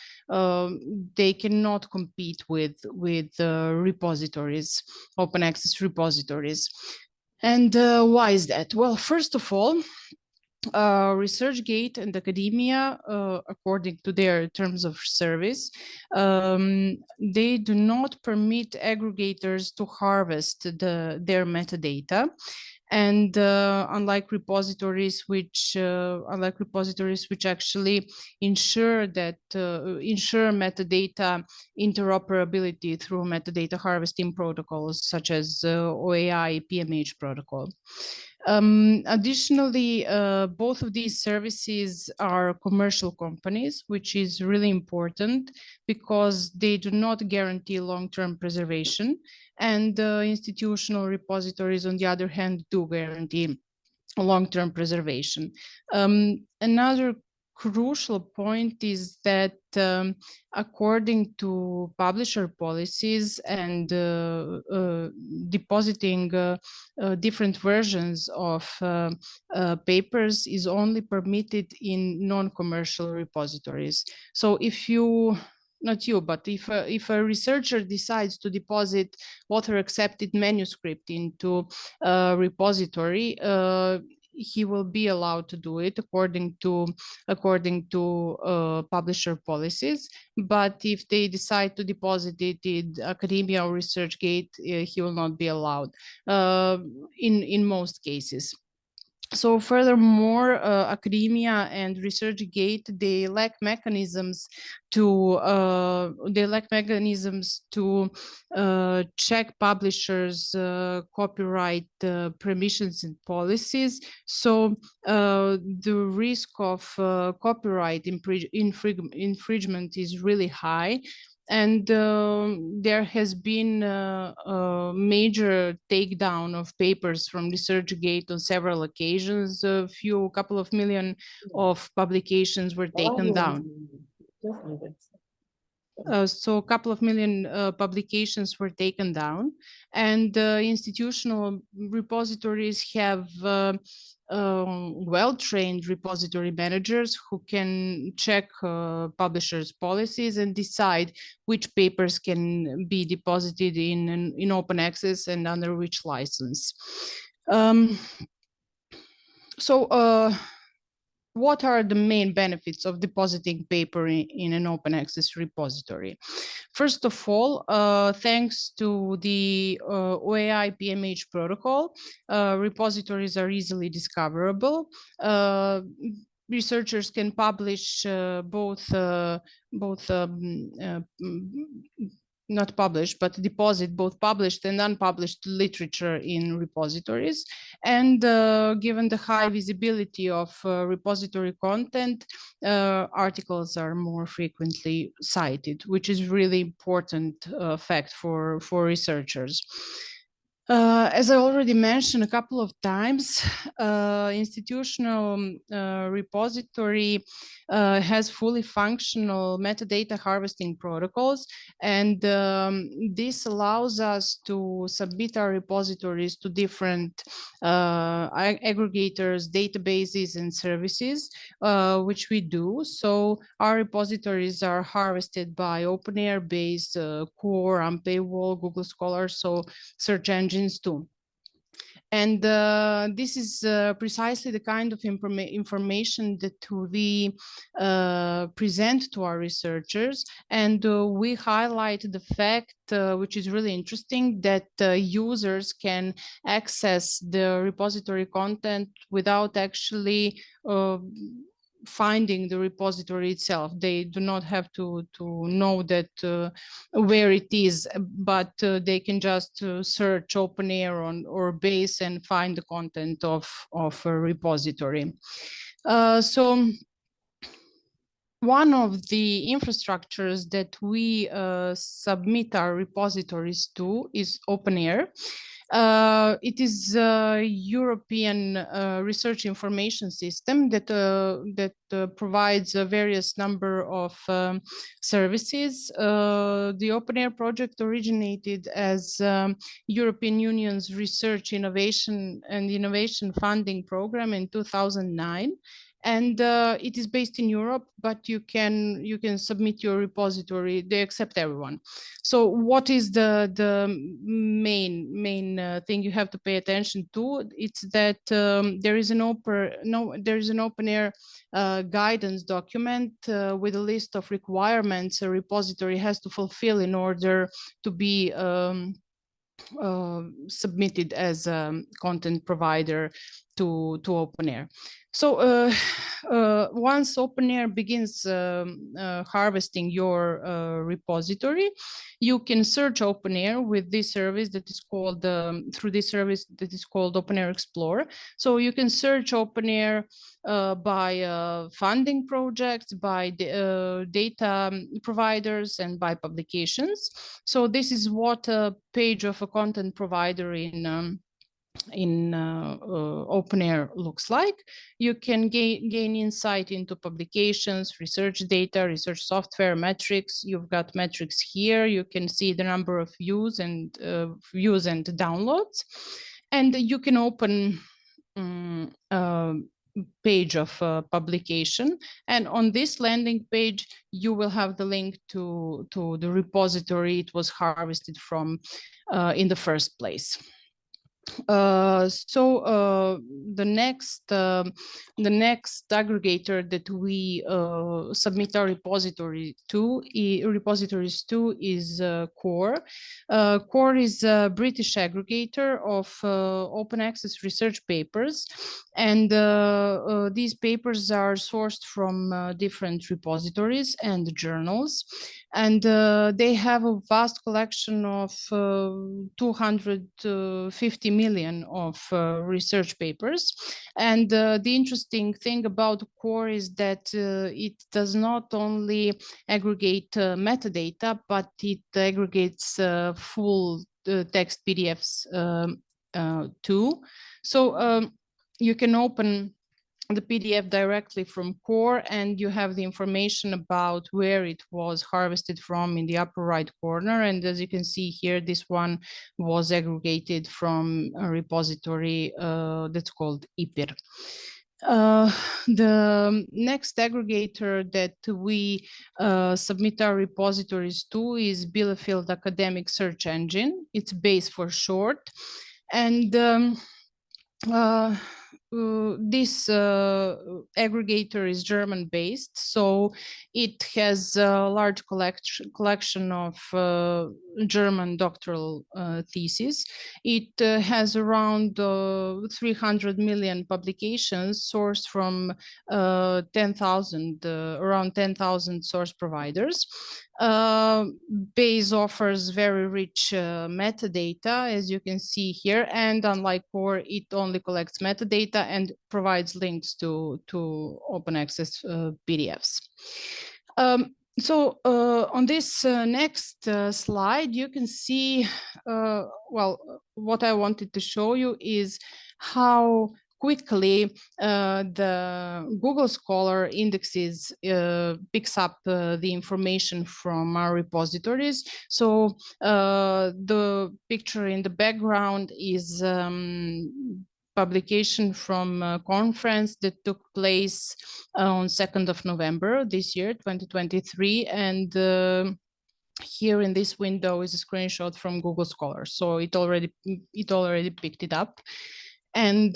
they cannot compete with repositories, open access repositories. And why is that? Well, first of all, ResearchGate and academia, according to their terms of service, they do not permit aggregators to harvest their metadata. And unlike repositories which actually ensure metadata interoperability through metadata harvesting protocols such as OAI PMH protocol. Additionally, both of these services are commercial companies, which is really important because they do not guarantee long-term preservation, and institutional repositories, on the other hand, do guarantee long-term preservation. Another crucial point is that according to publisher policies and depositing different versions of papers is only permitted in non-commercial repositories. So if you, not you, but if a researcher decides to deposit author-accepted manuscript into a repository, he will be allowed to do it according to publisher policies. But if they decide to deposit it in academia or ResearchGate, he will not be allowed in most cases. So furthermore, academia and ResearchGate, they lack mechanisms to check publishers' copyright permissions and policies. So the risk of copyright infringement is really high. And there has been a major takedown of papers from ResearchGate on several occasions. A couple of million of publications were taken down. So a couple of million publications were taken down, and institutional repositories have well-trained repository managers who can check publishers' policies and decide which papers can be deposited in open access and under which license. So what are the main benefits of depositing paper in an open access repository? First of all, thanks to the OAI PMH protocol, repositories are easily discoverable. Researchers can publish not publish, but deposit both published and unpublished literature in repositories. And given the high visibility of repository content, articles are more frequently cited, which is really important fact for researchers. As I already mentioned a couple of times, institutional repository has fully functional metadata harvesting protocols, and this allows us to submit our repositories to different aggregators, databases, and services, which we do. So our repositories are harvested by OpenAIRE-based Core, Unpaywall, Google Scholar, so search engines too. And this is precisely the kind of information that we present to our researchers. And we highlight the fact, which is really interesting, that users can access the repository content without actually finding the repository itself. They do not have to know that where it is, but they can just search OpenAIRE or Base and find the content of a repository. So one of the infrastructures that we submit our repositories to is OpenAIRE. It is a European research information system that provides a various number of services. The OpenAIRE project originated as European Union's Research, Innovation and Innovation Funding Program in 2009. And it is based in Europe, but you can submit your repository. They accept everyone. So what is the main thing you have to pay attention to? It's that there is an OpenAIRE guidance document with a list of requirements a repository has to fulfill in order to be submitted as a content provider to OpenAIRE. So once OpenAIRE begins harvesting your repository, you can search OpenAIRE with this service that is called through this service that is called OpenAIRE Explorer. So you can search OpenAIRE by funding projects, by data providers, and by publications. So this is what a page of a content provider in OpenAIRE looks like. You can gain insight into publications, research data, research software, metrics. You've got metrics here. You can see the number of views and downloads, and you can open page of publication, and on this landing page you will have the link to the repository it was harvested from in the first place. So the next aggregator that we submit our repositories to is Core. Core is a British aggregator of open access research papers, and these papers are sourced from different repositories and journals. And they have a vast collection of 250 million of research papers. And the interesting thing about Core is that it does not only aggregate metadata, but it aggregates full text PDFs too. So you can open the PDF directly from Core, and you have the information about where it was harvested from in the upper right corner. And as you can see here, this one was aggregated from a repository that's called IPIR. The next aggregator that we submit our repositories to is Bielefeld Academic Search Engine. It's BASE for short. And this aggregator is German based, so it has a large collection of German doctoral theses. It has around 300 million publications sourced from around 10,000 source providers. Bayes offers very rich metadata, as you can see here, and unlike Core, it only collects metadata and provides links to open access PDFs. So on this next slide, you can see, well, what I wanted to show you is how quickly the Google Scholar indexes picks up the information from our repositories. So the picture in the background is publication from a conference that took place on 2nd of November this year, 2023. And here in this window is a screenshot from Google Scholar. So it already picked it up. And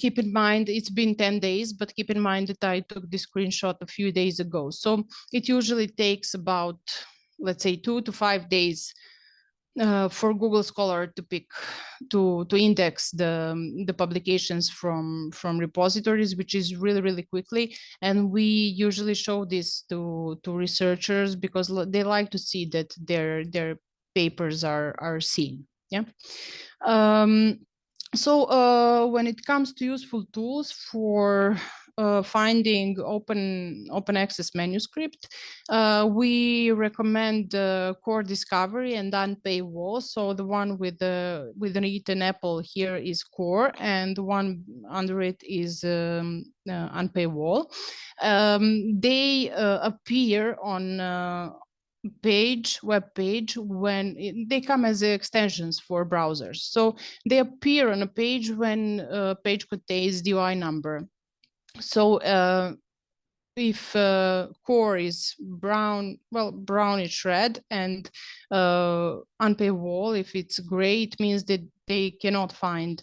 keep in mind, it's been 10 days, but keep in mind that I took this screenshot a few days ago. So it usually takes about, let's say, 2 to 5 days for Google Scholar to index the publications from repositories, which is really quickly. And we usually show this to researchers because they like to see that their papers are seen. Yeah. So when it comes to useful tools for finding open access manuscript, we recommend Core Discovery and Unpaywall. So the one with an eaten apple here is Core, and the one under it is Unpaywall. They appear on web page when they come as extensions for browsers. So they appear on a page when a page contains DOI number. So if Core is brownish red, and Unpaywall, if it's gray, it means that they cannot find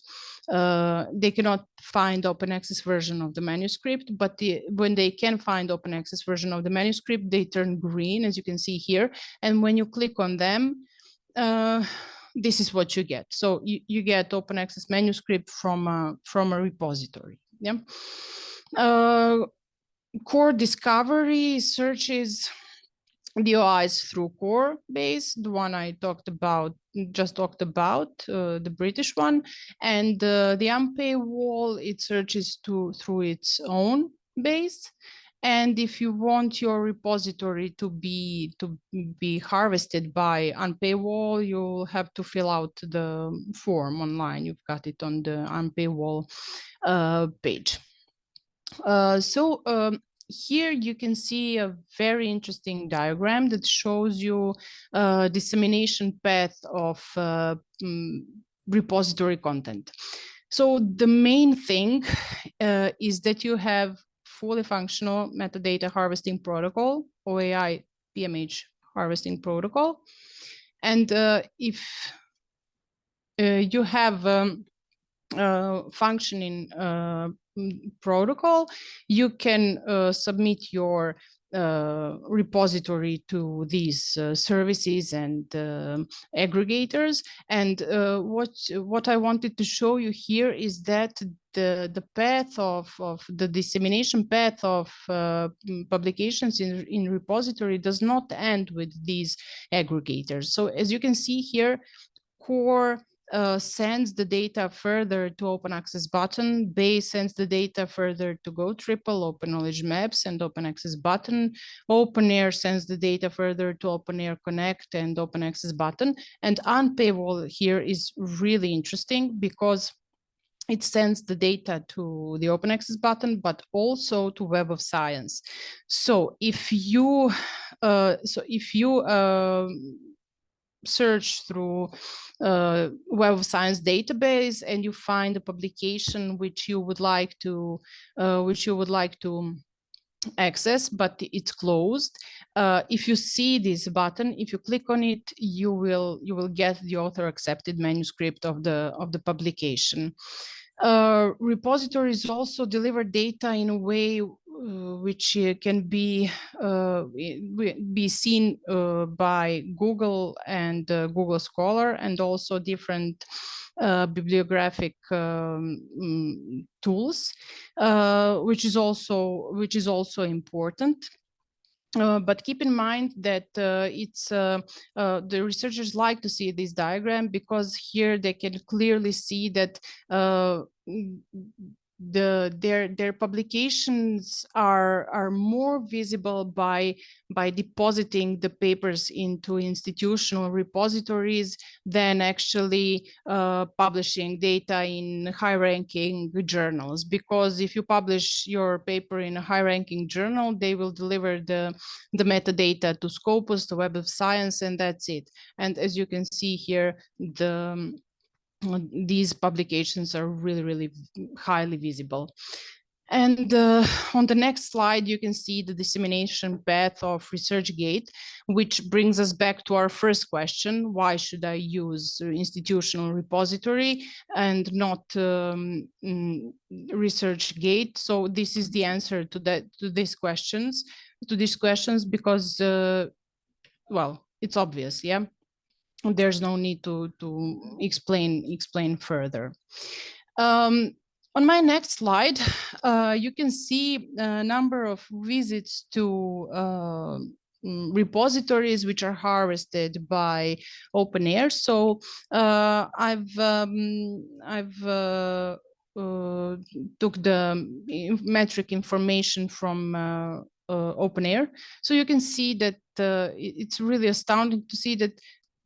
open access version of the manuscript. But when they can find open access version of the manuscript, they turn green, as you can see here. And when you click on them, this is what you get. So you get open access manuscript from a repository. Yeah. Core Discovery searches DOIs through Core base, the one I just talked about, the British one, and the Unpaywall, it searches through its own base. And if you want your repository to be harvested by Unpaywall, you'll have to fill out the form online. You've got it on the Unpaywall page. Here you can see a very interesting diagram that shows you dissemination path of repository content. So the main thing is that you have fully functional metadata harvesting protocol, OAI PMH harvesting protocol. And if you have functioning protocol, you can submit your repository to these services and aggregators. And what I wanted to show you here is that the path of the dissemination path of publications in repository does not end with these aggregators. So as you can see here, Core sends the data further to Open Access Button. Bayes sends the data further to GoTripple, Open Knowledge Maps, and Open Access Button. OpenAIRE sends the data further to OpenAIRE Connect and Open Access Button. And Unpaywall here is really interesting because it sends the data to the Open Access Button, but also to Web of Science. So if you search through Web of Science database and you find a publication which you would like to access, but it's closed. If you see this button, if you click on it, you will get the author accepted manuscript of the publication. Repositories also deliver data in a way which can be seen by Google and Google Scholar, and also different bibliographic tools, which is also important. But keep in mind that the researchers like to see this diagram, because here they can clearly see that their publications are more visible by depositing the papers into institutional repositories than actually publishing data in high-ranking journals. Because if you publish your paper in a high-ranking journal, they will deliver the metadata to Scopus, the Web of Science, and that's it. And as you can see here, these publications are really highly visible. And on the next slide, you can see the dissemination path of ResearchGate, which brings us back to our first question: why should I use institutional repository and not ResearchGate? So this is the answer to these questions, because well, it's obvious, yeah. There's no need to explain further. On my next slide, you can see a number of visits to repositories which are harvested by OpenAIRE. So I've took the metric information from OpenAIRE. So you can see that it's really astounding to see that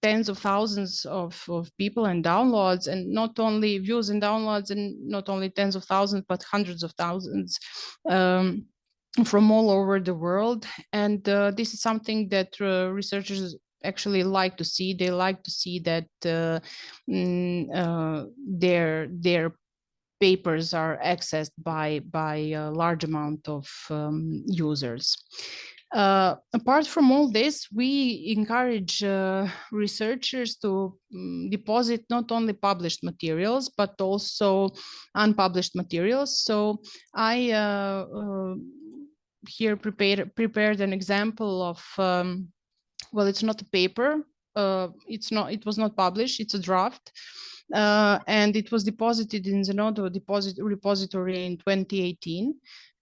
tens of thousands of people and downloads, and not only views and downloads, and not only tens of thousands, but hundreds of thousands from all over the world. And this is something that researchers actually like to see. They like to see that their papers are accessed by a large amount of users. Apart from all this, we encourage researchers to deposit not only published materials, but also unpublished materials. So I here prepared an example of, well, it's not a paper, it was not published, it's a draft. And it was deposited in Zenodo repository in 2018.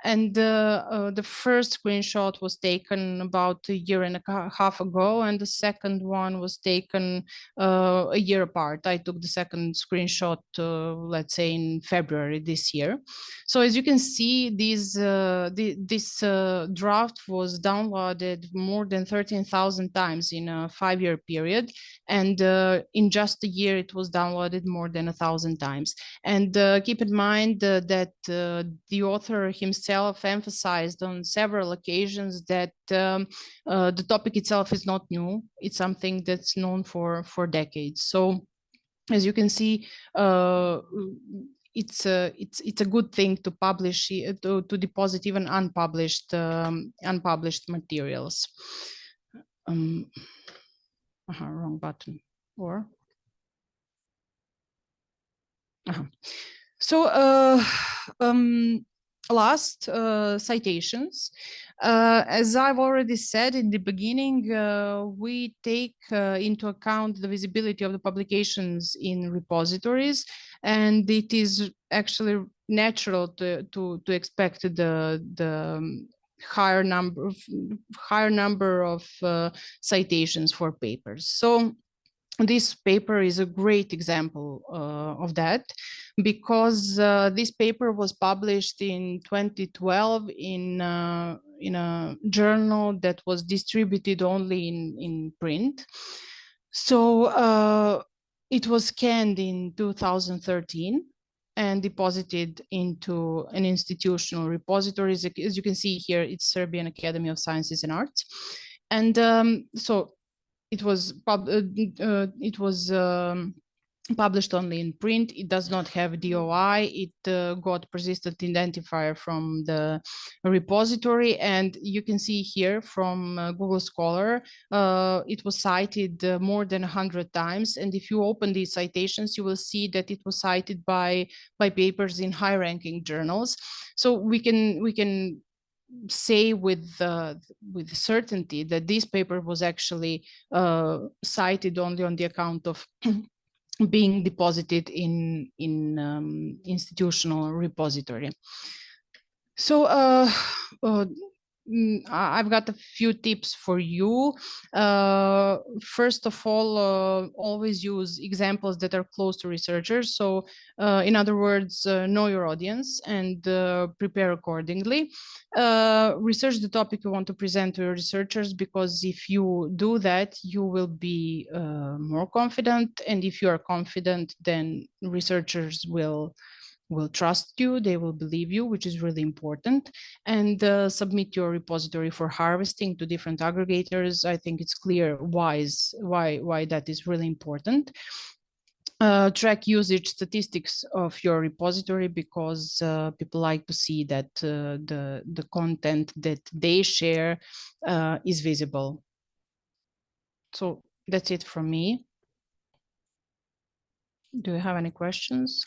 And the first screenshot was taken about a year and a half ago, and the second one was taken a year apart. I took the second screenshot, let's say in February this year. So as you can see, this draft was downloaded more than 13,000 times in a 5-year period. And in just a year, it was downloaded more than 1,000 times. And keep in mind that the author himself emphasized on several occasions that the topic itself is not new. It's something that's known for decades. So as you can see, it's a good thing to publish, to deposit even unpublished materials. Wrong button. Or so last, citations. As I've already said in the beginning, we take into account the visibility of the publications in repositories, and it is actually natural to expect the higher number of citations for papers. So this paper is a great example of that, because this paper was published in 2012 in a journal that was distributed only in print. So it was scanned in 2013 and deposited into an institutional repository. As you can see here, it's Serbian Academy of Sciences and Arts. And so it was published only in print. It does not have DOI. It got persistent identifier from the repository. And you can see here from Google Scholar, it was cited more than 100 times. And if you open these citations, you will see that it was cited by papers in high-ranking journals. So we can say with certainty that this paper was actually cited only on the account of being deposited in institutional repository. So I've got a few tips for you. First of all, always use examples that are close to researchers. So in other words, know your audience and prepare accordingly. Research the topic you want to present to your researchers, because if you do that, you will be more confident. And if you are confident, then researchers will trust you, they will believe you, which is really important. And submit your repository for harvesting to different aggregators. I think it's clear why that is really important. Track usage statistics of your repository, because people like to see that the content that they share is visible. So that's it from me. Do you have any questions?